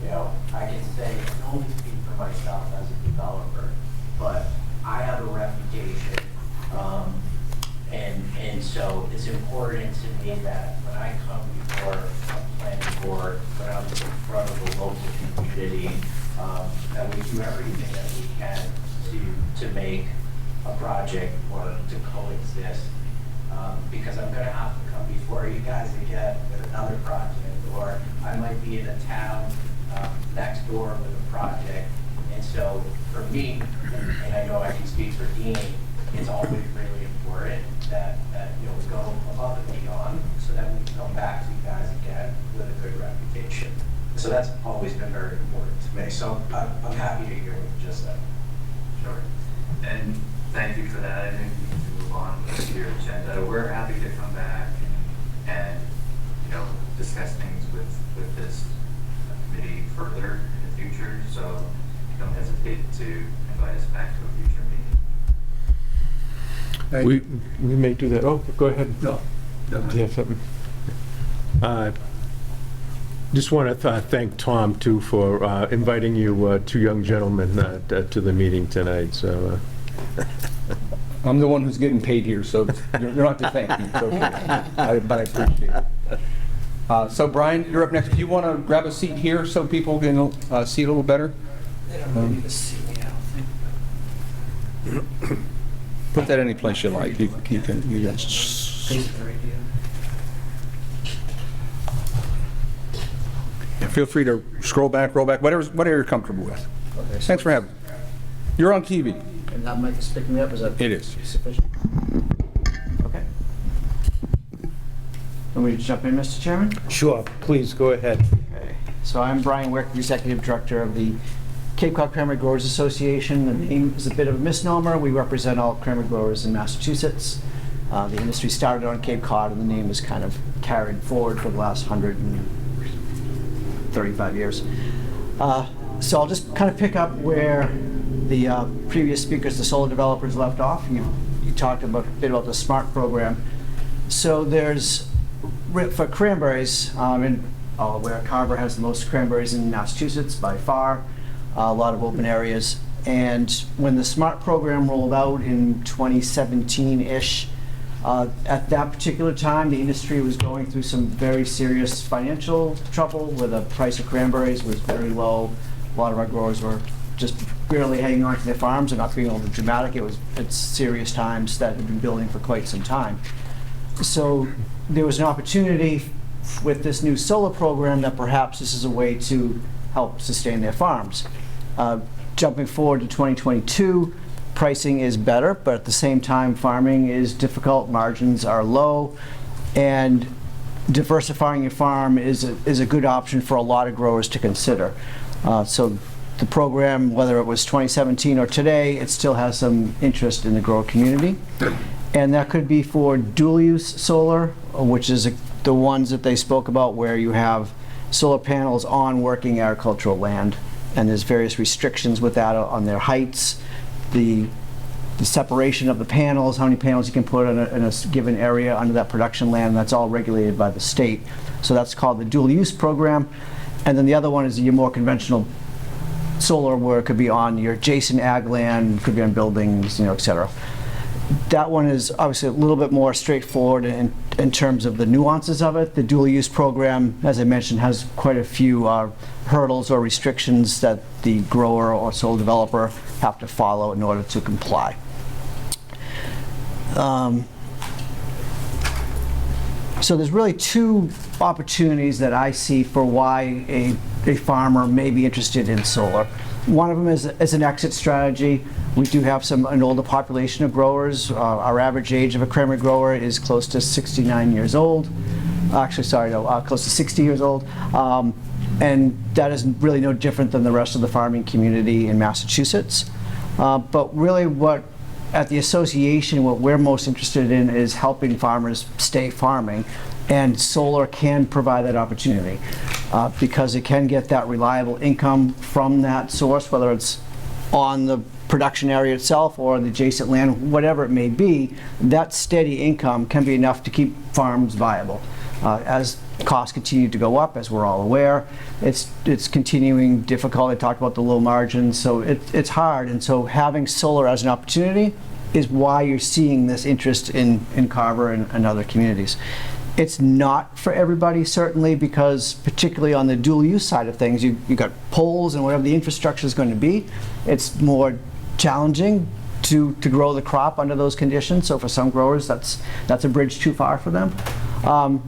You know, I can say, I can only speak for myself as a developer, but I have a reputation, and so it's important to me that when I come before a planning board, when I'm in front of the local community, that we do everything that we can to make a project work, to coexist. Because I'm gonna have to come before you guys again with another project, or I might be in a town next door with a project. And so for me, and I know I can speak for Dean, it's always really important that we go above and beyond so that we can come back to you guys again with a good reputation. So that's always been very important to me. So I'm happy to hear what you just said. Sure. And thank you for that. I think we can move on with your agenda. We're happy to come back and discuss things with this committee further in the future. So don't hesitate to invite us back to a future meeting. We may do that. Oh, go ahead. No. Do you have something? Just want to thank Tom, too, for inviting you two young gentlemen to the meeting tonight. So I'm the one who's getting paid here, so you don't have to thank me. It's okay. But I appreciate it. So Brian, you're up next. Do you want to grab a seat here so people can see a little better? They don't really need to see me, I don't think. Put that any place you like. You can. Face the radio. Yeah, feel free to scroll back, roll back, whatever you're comfortable with. Okay, Thanks for having me. You're on TV. And that mic is picking me up, is that? It is. Sufficient? Okay. Want me to jump in, Mr. Chairman? sure, please go ahead. Okay. So I'm Brian Wick, Executive Director of the Cape Cod Cranberry Growers Association. The name is a bit of a misnomer. We represent all cranberry growers in Massachusetts. The industry started on Cape Cod, and the name is kind of carried forward for the last 135 years. So I'll just kind of pick up where the previous speakers, the solar developers, left off. You talked a bit about the SMART program. So there's, for cranberries, where Carver has the most cranberries in Massachusetts by far, a lot of open areas. And when the SMART program rolled out in 2017-ish, at that particular time, the industry was going through some very serious financial trouble where the price of cranberries was very low. A lot of our growers were just barely hanging on to their farms, and not being able to dramatic. It's serious times that had been building for quite some time. So there was an opportunity with this new solar program that perhaps this is a way to help sustain their farms. Jumping forward to 2022, pricing is better, but at the same time, farming is difficult, margins are low, and diversifying your farm is a good option for a lot of growers to consider. So the program, whether it was 2017 or today, it still has some interest in the grower community. And that could be for dual-use solar, which is the ones that they spoke about where you have solar panels on working agricultural land. And there's various restrictions with that on their heights. The the separation of the panels, how many panels you can put in a given area under that production land. That's all regulated by the state. So that's called the dual use program. And then the other one is your more conventional solar, where it could be on your adjacent ag land, could be on buildings, et cetera. That one is obviously a little bit more straightforward in terms of the nuances of it. The dual use program, as I mentioned, has quite a few hurdles or restrictions that the grower or solar developer have to follow in order to comply. So there's really two opportunities that I see for why a farmer may be interested in solar. One of them is an exit strategy. We do have an older population of growers. Our average age of a cranberry grower is close to 69 years old. Actually, sorry, no, close to 60 years old. And that is really no different than the rest of the farming community in Massachusetts. But really at the association, what we're most interested in is helping farmers stay farming, and solar can provide that opportunity because it can get that reliable income from that source, whether it's on the production area itself or the adjacent land, whatever it may be. That steady income can be enough to keep farms viable. As costs continue to go up, as we're all aware, it's continuing difficult. I talked about the low margins, so it's hard. And so having solar as an opportunity is why you're seeing this interest in Carver and other communities. It's not for everybody, certainly, because particularly on the dual use side of things, you got poles and whatever the infrastructure is going to be. It's more challenging to grow the crop under those conditions. So for some growers, that's a bridge too far for them.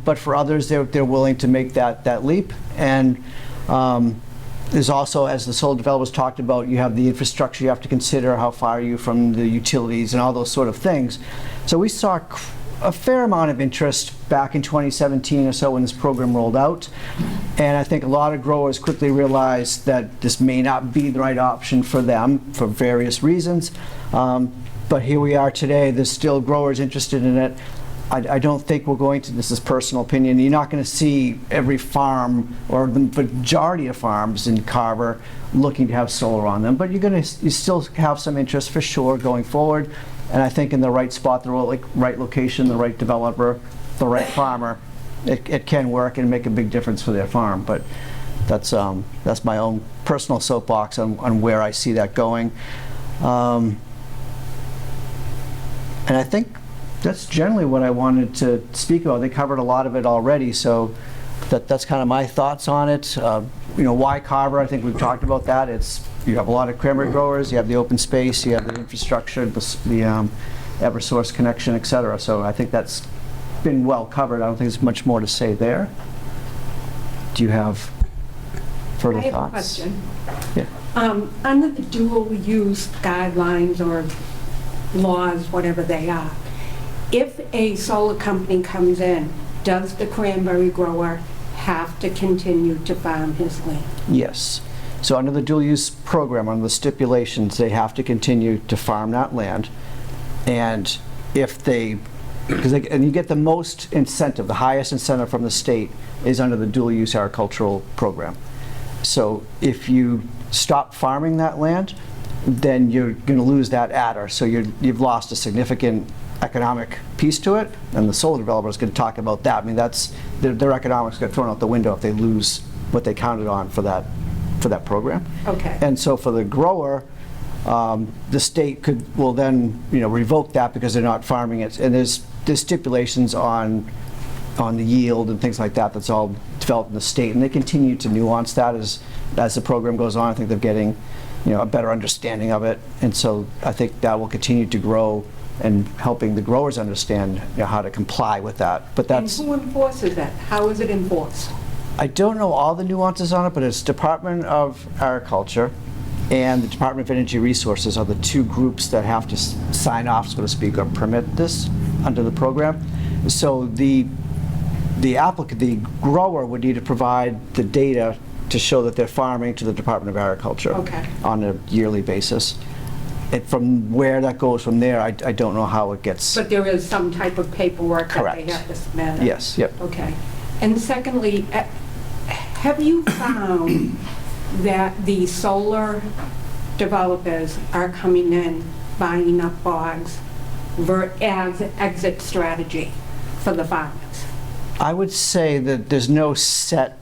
But for others, they're willing to make that leap. And there's also, as the solar developers talked about, you have the infrastructure you have to consider, how far are you from the utilities and all those sort of things. So we saw a fair amount of interest back in 2017 or so when this program rolled out. And I think a lot of growers quickly realized that this may not be the right option for them for various reasons. But here we are today. There's still growers interested in it. I don't think we're going to, this is personal opinion, you're not going to see every farm or the majority of farms in Carver looking to have solar on them, but you still have some interest for sure going forward. And I think in the right spot, the right location, the right developer, the right farmer, it can work and make a big difference for their farm. But that's my own personal soapbox on where I see that going. And I think that's generally what I wanted to speak about. They covered a lot of it already, so that's kind of my thoughts on it. Why Carver? I think we've talked about that. You have a lot of cranberry growers, you have the open space, you have the infrastructure, the Eversource connection, et cetera. So I think that's been well covered. I don't think there's much more to say there. Do you have further thoughts? I have a question. Yeah. Under the dual use guidelines or laws, whatever they are, if a solar company comes in, does the cranberry grower have to continue to farm his land? Yes. So under the dual use program, under the stipulations, they have to continue to farm that land. And and you get the most incentive, the highest incentive from the state is under the dual use agricultural program. So if you stop farming that land, then you're going to lose that adder. So you've lost a significant economic piece to it, and the solar developer is going to talk about that. I mean, their economics get thrown out the window if they lose what they counted on for that program. Okay. And so for the grower, the state will then revoke that because they're not farming it. And there's stipulations on the yield and things like that. That's all developed in the state, and they continue to nuance that as the program goes on. I think they're getting a better understanding of it, and so I think that will continue to grow and helping the growers understand how to comply with that. But that's, and who enforces that? How is it enforced? I don't know all the nuances on it, but it's Department of Agriculture and the Department of Energy Resources are the two groups that have to sign off, so to speak, or permit this under the program. So the grower would need to provide the data to show that they're farming to the Department of Agriculture on a yearly basis. And from where that goes from there, I don't know how it gets. But there is some type of paperwork that they have to submit. Yes, yep. Okay. And secondly, have you found that the solar developers are coming in buying up bogs as an exit strategy for the farmers? I would say that there's no set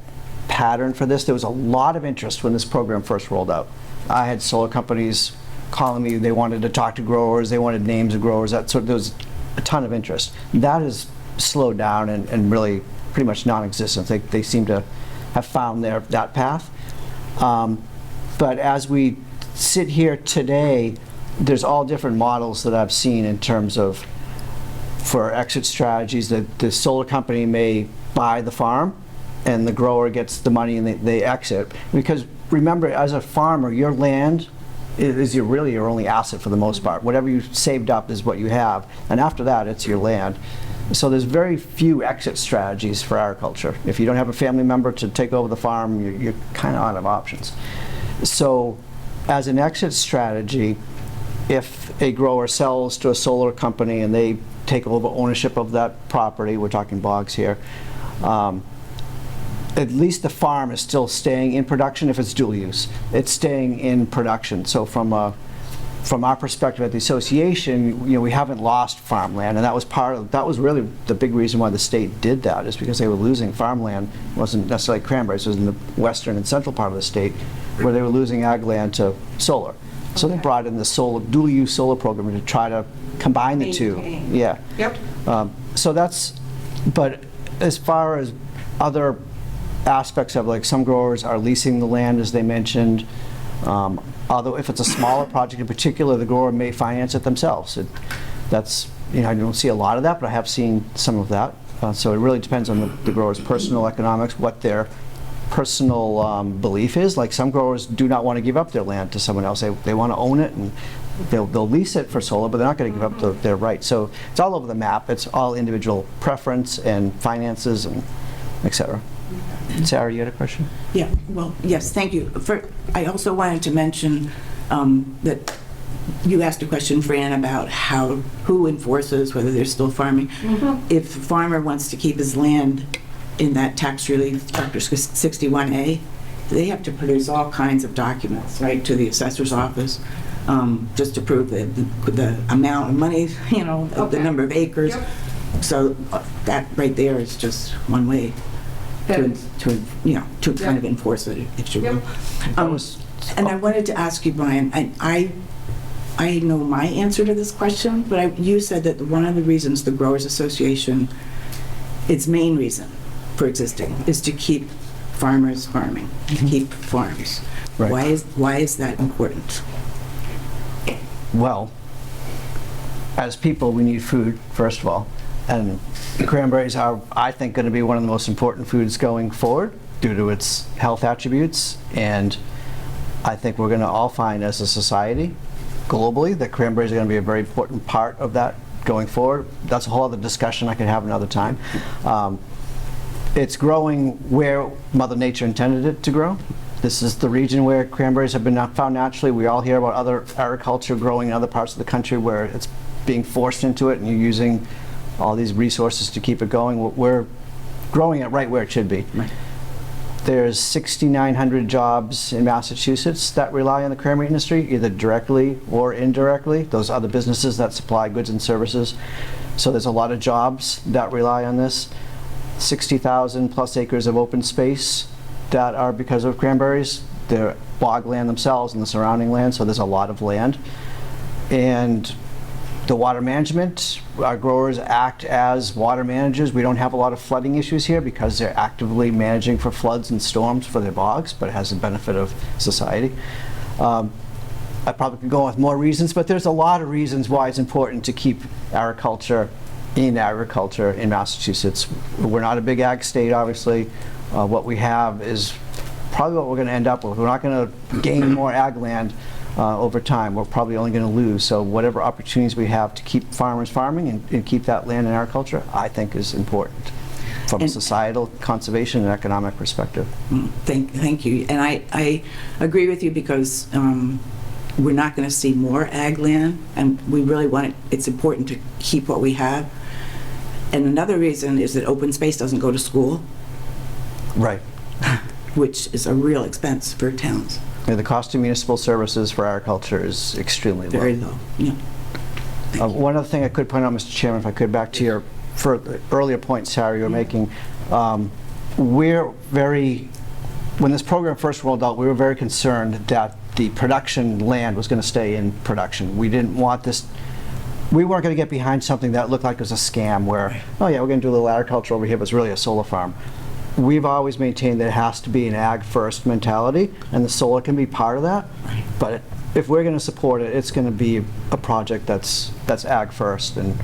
pattern for this. There was a lot of interest when this program first rolled out. I had solar companies calling me, they wanted to talk to growers, they wanted names of growers, that sort of, there was a ton of interest. That has slowed down and really pretty much non-existent. They seem to have found that path. But as we sit here today, there's all different models that I've seen in terms of for exit strategies. That the solar company may buy the farm and the grower gets the money and they exit. Because remember, as a farmer, your land is really your only asset for the most part. Whatever you saved up is what you have, and after that, it's your land. So there's very few exit strategies for agriculture. If you don't have a family member to take over the farm, you're kind of out of options. So as an exit strategy, if a grower sells to a solar company and they take over ownership of that property, we're talking bogs here, at least the farm is still staying in production if it's dual use. It's staying in production. So from our perspective at the association, we haven't lost farmland, and that was really the big reason why the state did that, is because they were losing farmland. It wasn't necessarily cranberries, it was in the western and central part of the state where they were losing ag land to solar. So they brought in the dual use solar program to try to combine the two. Yeah. Yep. So but as far as other aspects of, like, some growers are leasing the land, as they mentioned. Although if it's a smaller project in particular, the grower may finance it themselves. I don't see a lot of that, but I have seen some of that. So it really depends on the grower's personal economics, what their personal belief is. Like, some growers do not want to give up their land to someone else. They want to own it, and they'll lease it for solar, but they're not going to give up their right. So it's all over the map. It's all individual preference and finances and et cetera. Sarah, you had a question? Yeah, well, yes, thank you. I also wanted to mention that you asked a question, Fran, about who enforces whether they're still farming. If the farmer wants to keep his land in that tax relief, Chapter 61A, they have to produce all kinds of documents, right, to the assessor's office, just to prove the amount of money, the number of acres. Yep. So that right there is just one way to kind of enforce it, if you will. And I wanted to ask you, Brian, I know my answer to this question, but you said that one of the reasons the Growers Association, its main reason for existing, is to keep farmers farming, to keep farms. Right. Why is that important? Well, as people, we need food, first of all. And cranberries are, I think, going to be one of the most important foods going forward due to its health attributes. And I think we're going to all find as a society, globally, that cranberries are going to be a very important part of that going forward. That's a whole other discussion I could have another time. It's growing where Mother Nature intended it to grow. This is the region where cranberries have been found naturally. We all hear about other agriculture growing in other parts of the country where it's being forced into it and you're using all these resources to keep it going. We're growing it right where it should be. Right. There's 6,900 jobs in Massachusetts that rely on the cranberry industry, either directly or indirectly. Those other businesses that supply goods and services. So there's a lot of jobs that rely on this. 60,000 plus acres of open space that are because of cranberries. They're bogland themselves and the surrounding land, so there's a lot of land. And the water management, our growers act as water managers. We don't have a lot of flooding issues here because they're actively managing for floods and storms for their bogs, but it has the benefit of society. I probably could go on with more reasons, but there's a lot of reasons why it's important to keep agriculture in Massachusetts. We're not a big ag state, obviously. What we have is probably what we're going to end up with. We're not going to gain more ag land over time. We're probably only going to lose. So whatever opportunities we have to keep farmers farming and keep that land in agriculture, I think is important from a societal, conservation, and economic perspective. Thank you. And I agree with you because we're not going to see more ag land, and we really want it. It's important to keep what we have. And another reason is that open space doesn't go to school. Right. Which is a real expense for towns. The cost of municipal services for agriculture is extremely low. Very low, yeah. One other thing I could point out, Mr. Chairman, if I could, back to your earlier point, Sarah, you were making, we're very, when this program first rolled out, we were very concerned that the production land was going to stay in production. We didn't want this, we weren't going to get behind something that looked like it was a scam where, oh yeah, we're going to do a little agriculture over here, but it's really a solar farm. We've always maintained that it has to be an ag-first mentality, and the solar can be part of that. But if we're going to support it, it's going to be a project that's ag-first, and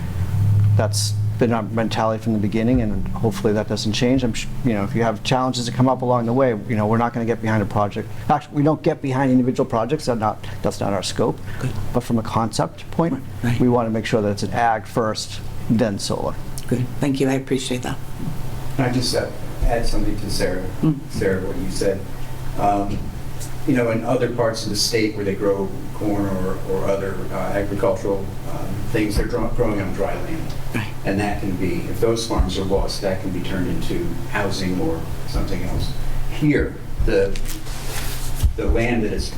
that's been our mentality from the beginning, and hopefully that doesn't change. If you have challenges that come up along the way, we're not going to get behind a project. Actually, we don't get behind individual projects. That's not our scope. Good. But from a concept point, Right. we want to make sure that it's an ag-first, then solar. Good, thank you, I appreciate that. Can I just add something to Sarah? Sarah, what you said. In other parts of the state where they grow corn or other agricultural things, they're growing on dry land. Right. And that can be, if those farms are lost, that can be turned into housing or something else. Here, the land that is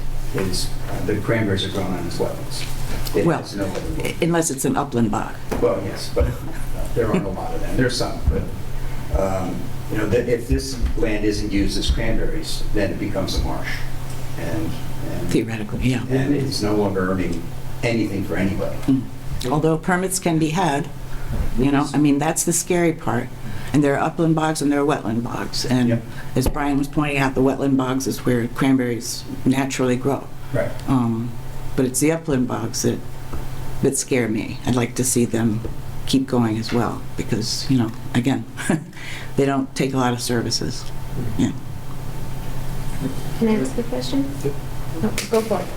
the cranberries are grown on is wetlands. It Well, has no other. unless it's an upland bog. Well, yes, but there aren't a lot of them. There's some, but if this land isn't used as cranberries, then it becomes a marsh, and Theoretically, yeah. and it's no longer earning anything for anybody. Although permits can be had, that's the scary part. And there are upland bogs and there are wetland bogs. And Yep. as Brian was pointing out, the wetland bogs is where cranberries naturally grow. Right. But it's the upland bogs that scare me. I'd like to see them keep going as well because, again, they don't take a lot of services. Yeah. Can I ask a question? No, go for it.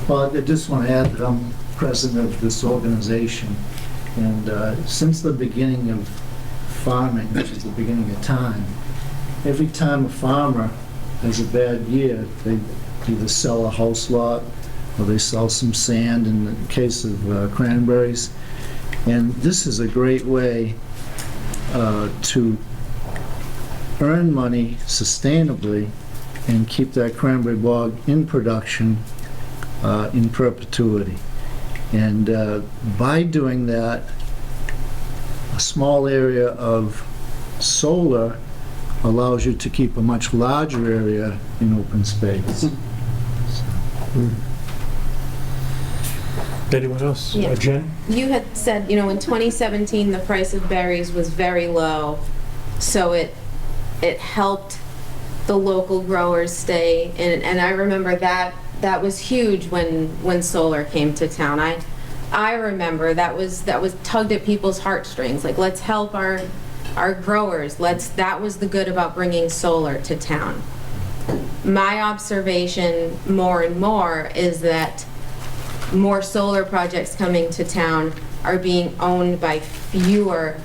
Well, I just want to add that I'm president of this organization, and since the beginning of farming, which is the beginning of time, every time a farmer has a bad year, they either sell a house lot or they sell some sand in the case of cranberries. And this is a great way to earn money sustainably and keep that cranberry bog in production in perpetuity. And by doing that, a small area of solar allows you to keep a much larger area in open space. Anyone else? Yeah. Jen? You had said, in 2017, the price of berries was very low, so it helped the local growers stay, and I remember that was huge when solar came to town. I remember that was tugged at people's heartstrings, like, let's help our growers, that was the good about bringing solar to town. My observation more and more is that more solar projects coming to town are being owned by fewer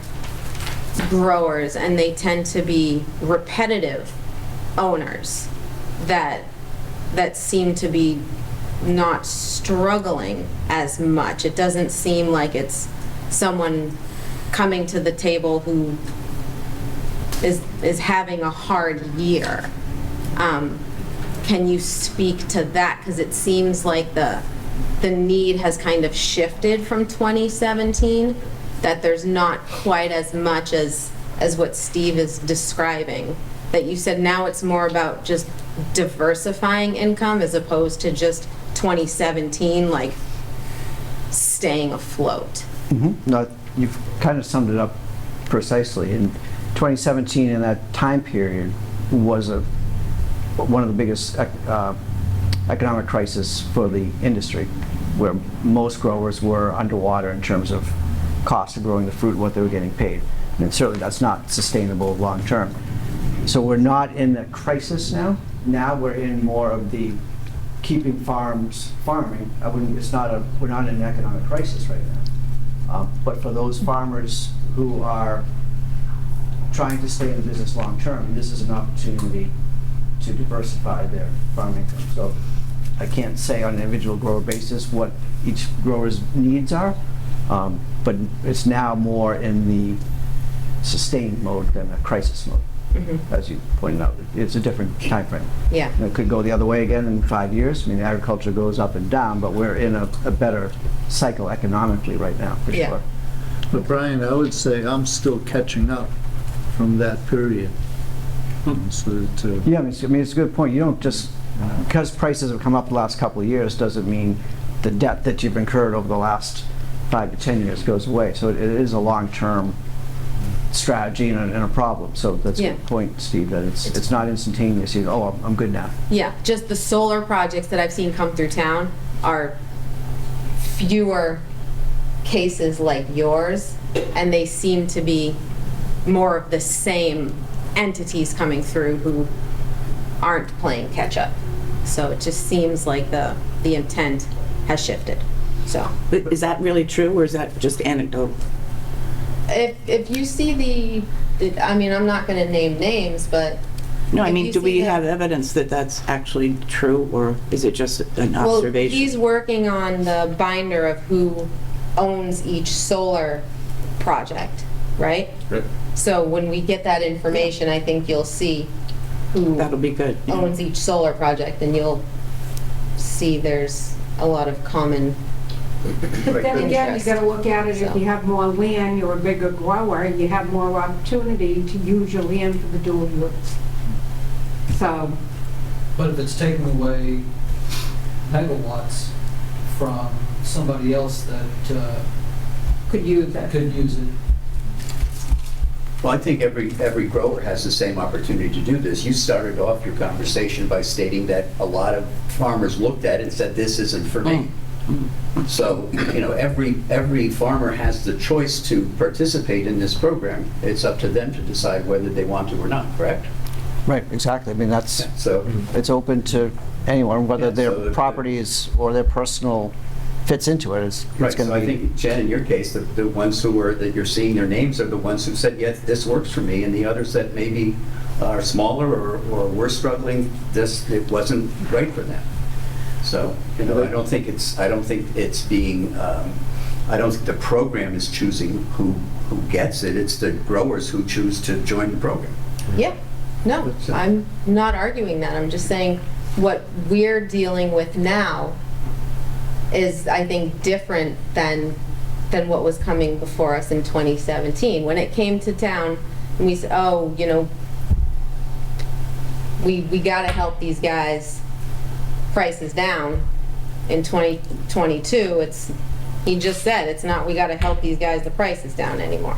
growers, and they tend to be repetitive owners that seem to be not struggling as much. It doesn't seem like it's someone coming to the table who is having a hard year. Can you speak to that? Because it seems like the need has kind of shifted from 2017, that there's not quite as much as what Steve is describing. That you said now it's more about just diversifying income as opposed to just 2017, like staying afloat. No, you've kind of summed it up precisely. In 2017, in that time period, was one of the biggest economic crisis for the industry, where most growers were underwater in terms of cost of growing the fruit, what they were getting paid. And certainly that's not sustainable long term. So we're not in the crisis now. Now we're in more of the keeping farms farming. We're not in an economic crisis right now. But for those farmers who are trying to stay in the business long term, this is an opportunity to diversify their farm income. So I can't say on an individual grower basis what each grower's needs are, but it's now more in the sustained mode than a crisis mode. as you pointed out. It's a different timeframe. Yeah. And it could go the other way again in 5 years. I mean, agriculture goes up and down, but we're in a better cycle economically right now, for Yeah. sure. But Brian, I would say I'm still catching up from that period. So that, Yeah, I mean, it's a good point. You don't just, because prices have come up the last couple of years, doesn't mean the debt that you've incurred over the last 5 to 10 years goes away. So it is a long-term strategy and a problem. So that's a Yeah. good point, Steve, that it's not instantaneous. You go, oh, I'm good now. Yeah, just the solar projects that I've seen come through town are fewer cases like yours, and they seem to be more of the same entities coming through who aren't playing catch-up. So it just seems like the intent has shifted, so. But is that really true, or is that just anecdotal? If you see I mean, I'm not gonna name names, but. No, I if mean, you do see we the- have evidence that that's actually true, or is it just an Well, observation? he's working on the binder of who owns each solar project, right? Right. So when we get that information, I think you'll see who That'll be good. yeah. owns each solar project, and you'll see there's a lot of common. But then again, you Interest. gotta look at it, if So. you have more land, you're a bigger grower, you have more opportunity to use your land for the dual use. So, But if it's taking away megawatts from somebody else that could use it. could use it, Well, I think every grower has the same opportunity to do this. You started off your conversation by stating that a lot of farmers looked at it and said, this isn't for me. So, every farmer has the choice to participate in this program. It's up to them to decide whether they want to or not, correct? Right, exactly. I mean, that's, So, it's open to anyone, whether Yeah, their so if- property is, or their personal fits into it. It's right, so I going to be, think, Jen, in your case, the ones who were, that you're seeing their names are the ones who said, yes, this works for me, and the others that maybe are smaller or were struggling, it wasn't right for them. So, I don't think it's being, I don't think the program is choosing who gets it. It's the growers who choose to join the program. Yeah, no, I'm not arguing that. I'm just saying what we're dealing with now is, I think, different than what was coming before us in 2017. When it came to town, and we said, oh, we gotta help these guys, prices down. In 2022, he just said, it's not, we gotta help these guys, the prices down anymore.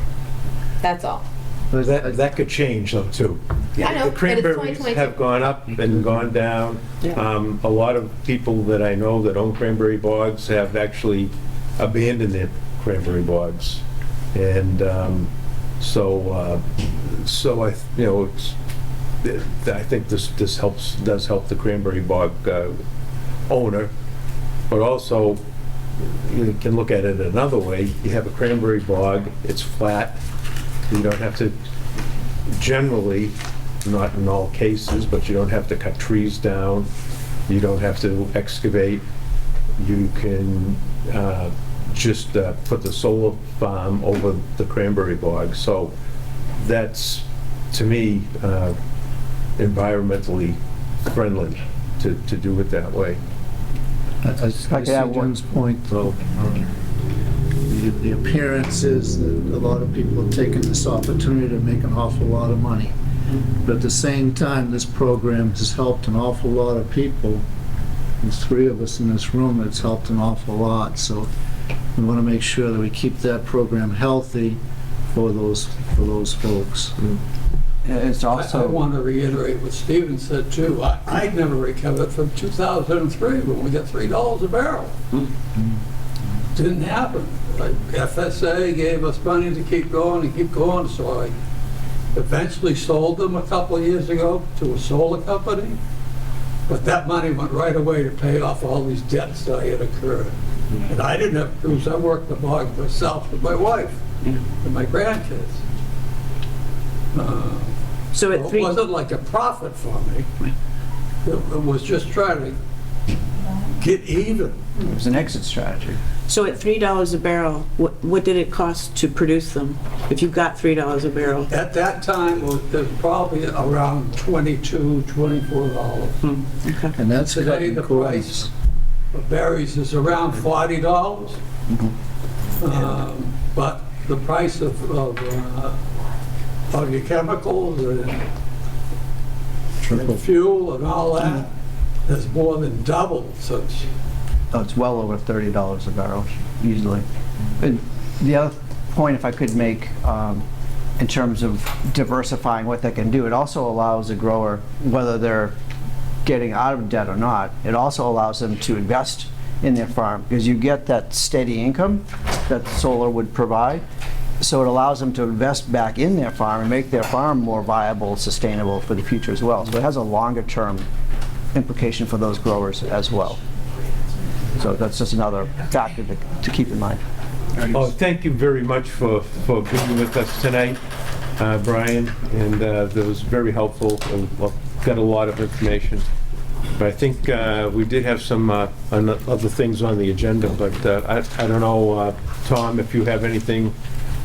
That's all. But that could change though, too. I know, The but it's cranberries 2022. have gone up and gone down. A lot of people that I know that own cranberry bogs have actually abandoned their cranberry bogs. And so I think this does help the cranberry bog owner, but also you can look at it another way. You have a cranberry bog, it's flat, you don't have to, generally, not in all cases, but you don't have to cut trees down, you don't have to excavate, you can just put the solar farm over the cranberry bog. So that's, to me, environmentally friendly to do it that way. I see Jim's point, though. The appearance is that a lot of people have taken this opportunity to make an awful lot of money. But at the same time, this program has helped an awful lot of people. There's 3 of us in this room, it's helped an awful lot. So we want to make sure that we keep that program healthy for those folks. it's I also, want to reiterate what Stephen said too. I never recovered from 2003 when we got $3 a barrel. Didn't happen. Like FSA gave us money to keep going, so I eventually sold them a couple of years ago to a solar company. But that money went right away to pay off all these debts that I had incurred. And I didn't have crews. I worked the bog myself with my wife and my grandkids. So It at 3, wasn't like a profit for me. It was just trying to get even. it was an exit strategy. So at $3 a barrel, what did it cost to produce them? If you got $3 a barrel? At that time, it was probably around $22, $24. Okay. And that's Today, cutting the costs. price of berries is around $40. But the price of your chemicals and fuel and all that has more than doubled since. Oh, it's well over $30 a barrel, easily. And the other point, if I could make, in terms of diversifying what they can do, it also allows a grower, whether they're getting out of debt or not, it also allows them to invest in their farm, because you get that steady income that solar would provide. So it allows them to invest back in their farm and make their farm more viable, sustainable for the future as well. So it has a longer term implication for those growers as well. So that's just another factor to keep in mind. Oh, thank you very much for being with us tonight, Brian, and that was very helpful, and well, got a lot of information. But I think we did have some other things on the agenda, but I don't know, Tom, if you have anything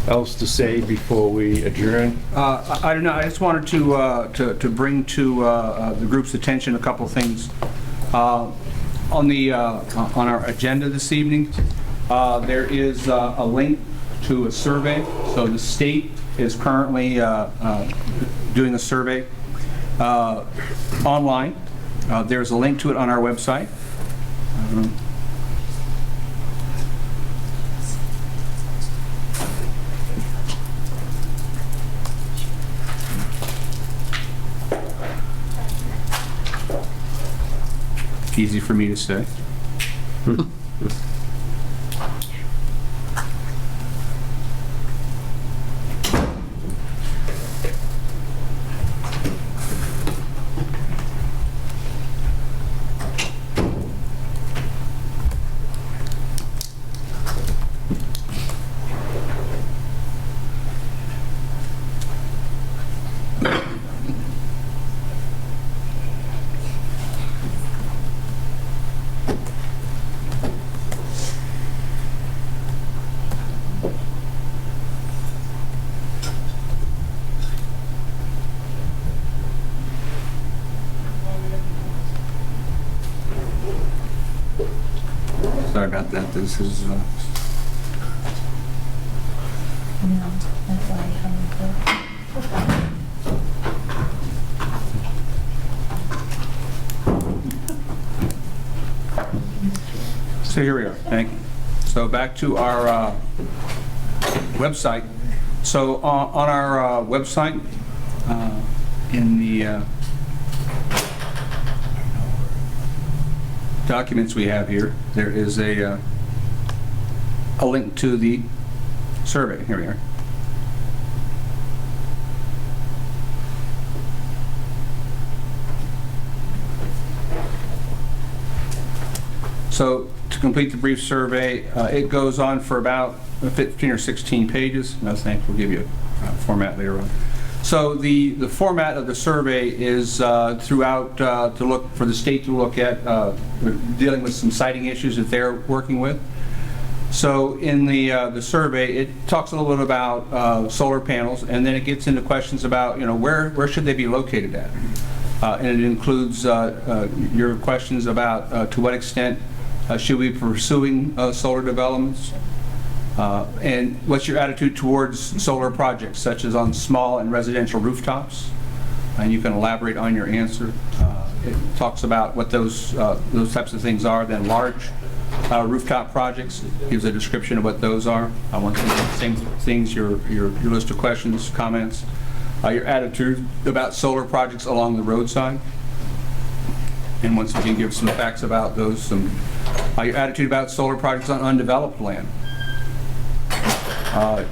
else to say before we adjourn? I don't know, I just wanted to bring to the group's attention a couple of things. On our agenda this evening, there is a link to a survey. So the state is currently doing a survey online. There's a link to it on our website. Easy for me to say. Sorry about that. This is. So here we are. Thank you. So back to our website. So on our website, in the documents we have here, there is a link to the survey. Here we are. So to complete the brief survey, it goes on for about 15 or 16 pages. No thanks, we'll give you a format later on. So the format of the survey is throughout to look for the state to look at dealing with some siting issues that they're working with. So in the survey, it talks a little bit about solar panels, and then it gets into questions about, where should they be located at, and it includes your questions about to what extent should we be pursuing solar developments. And what's your attitude towards solar projects, such as on small and residential rooftops? And you can elaborate on your answer. It talks about what those types of things are. Then large rooftop projects, it gives a description of what those are. I want the same things, your list of questions, comments. Your attitude about solar projects along the roadside. And once again, give some facts about those. Your attitude about solar projects on undeveloped land.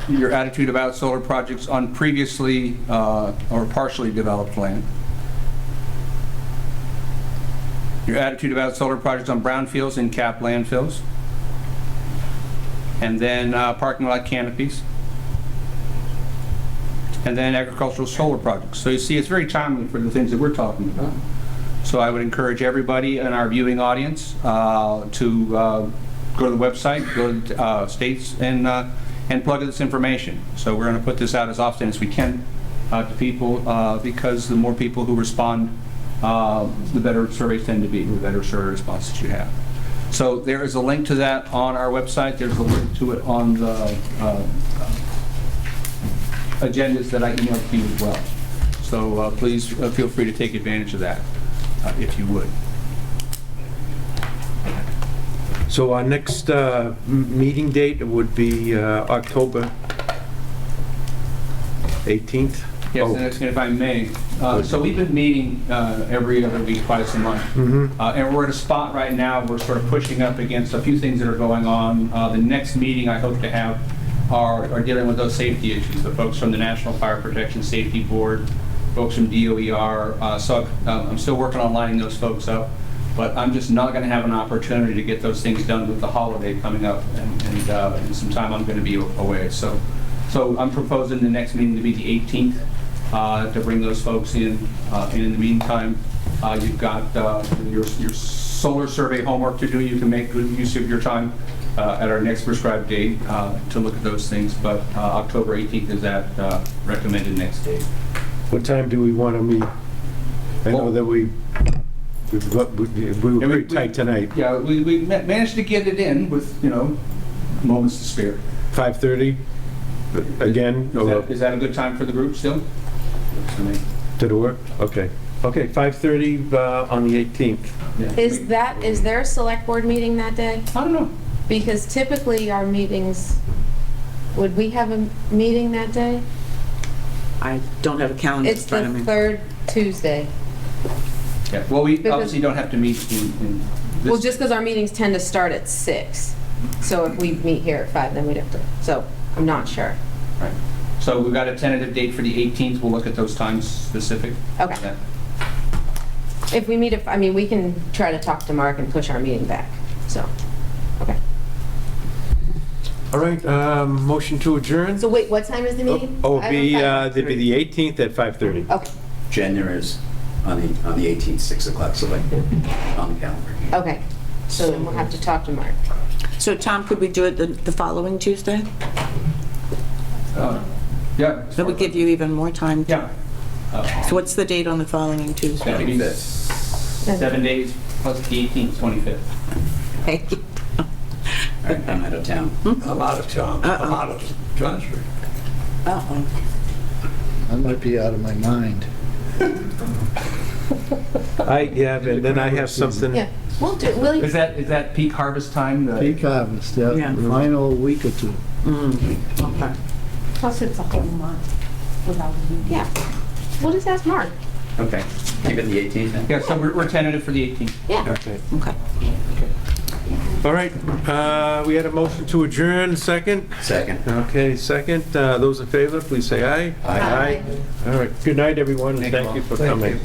Your attitude about solar projects on previously or partially developed land. Your attitude about solar projects on brownfields and capped landfills. And then parking lot canopies. And then agricultural solar projects. So you see, it's very timely for the things that we're talking about. So I would encourage everybody in our viewing audience to go to the website, go to states, and plug in this information. So we're going to put this out as often as we can to people because the more people who respond, the better surveys tend to be, the better survey responses you have. So there is a link to that on our website. There's a link to it on the agendas that I emailed to you as well. So please feel free to take advantage of that if you would. So our next meeting date would be October 18th? Yes, Oh. and if I may, so we've been meeting every other week, twice a month. And we're at a spot right now, we're sort of pushing up against a few things that are going on. The next meeting I hope to have are dealing with those safety issues, the folks from the National Fire Protection Safety Board, folks from DOER. So I'm still working on lining those folks up, but I'm just not going to have an opportunity to get those things done with the holiday coming up and some time I'm going to be away. So I'm proposing the next meeting to be the 18th to bring those folks in. And in the meantime, you've got your solar survey homework to do. You can make good use of your time at our next prescribed date to look at those things. But October 18th is that recommended next date. What time do we want to meet? I know that we were pretty tight tonight. Yeah, we managed to get it in with, moments to spare. 5:30 again? Is that a good time for the group still? Works for me. Did it work? Okay. Okay, 5:30 on the 18th. Yeah. Is there a select board meeting that day? I don't know. Because typically our meetings, would we have a meeting that day? I don't have a calendar in It's the front of me. third Tuesday. Yeah, well, we Because- obviously don't have to meet in this. Well, just because our meetings tend to start at 6. So if we meet here at 5, then we'd have to, so I'm not sure. Right. So we've got a tentative date for the 18th. We'll look at those times specific. Okay. If we meet, we can try to talk to Mark and push our meeting back, so, okay. All right, motion to adjourn? So wait, what time is the meeting? Oh, I it'd don't be the 18th at 5:30. Okay, Jen, there is on the 18th, 6 o'clock, so like on the calendar. okay. So then we'll have to talk to Mark. So Tom, could we do it the following Tuesday? Yeah. That would give you even more time. Yeah. So what's the date on the following Tuesday? 7 days plus the 18th, 25th. Thank you. All right, I'm out of town. I'm out of town, I'm out of the country. Uh-oh. I might be out of my mind. And then I have something. Yeah, we'll do, will Is that peak harvest time? Peak harvest, yeah, Yeah. final week or two. Okay. Plus it's a whole month without a meeting. Yeah, we'll just ask Mark. Okay, keep it the 18th then? Yeah, so we're tentative for the 18th. Yeah. Okay. Okay. All right, we had a motion to adjourn, second? Second. Okay, second. Those in favor, please say aye. Aye. All right, good night, everyone, and thank you for coming.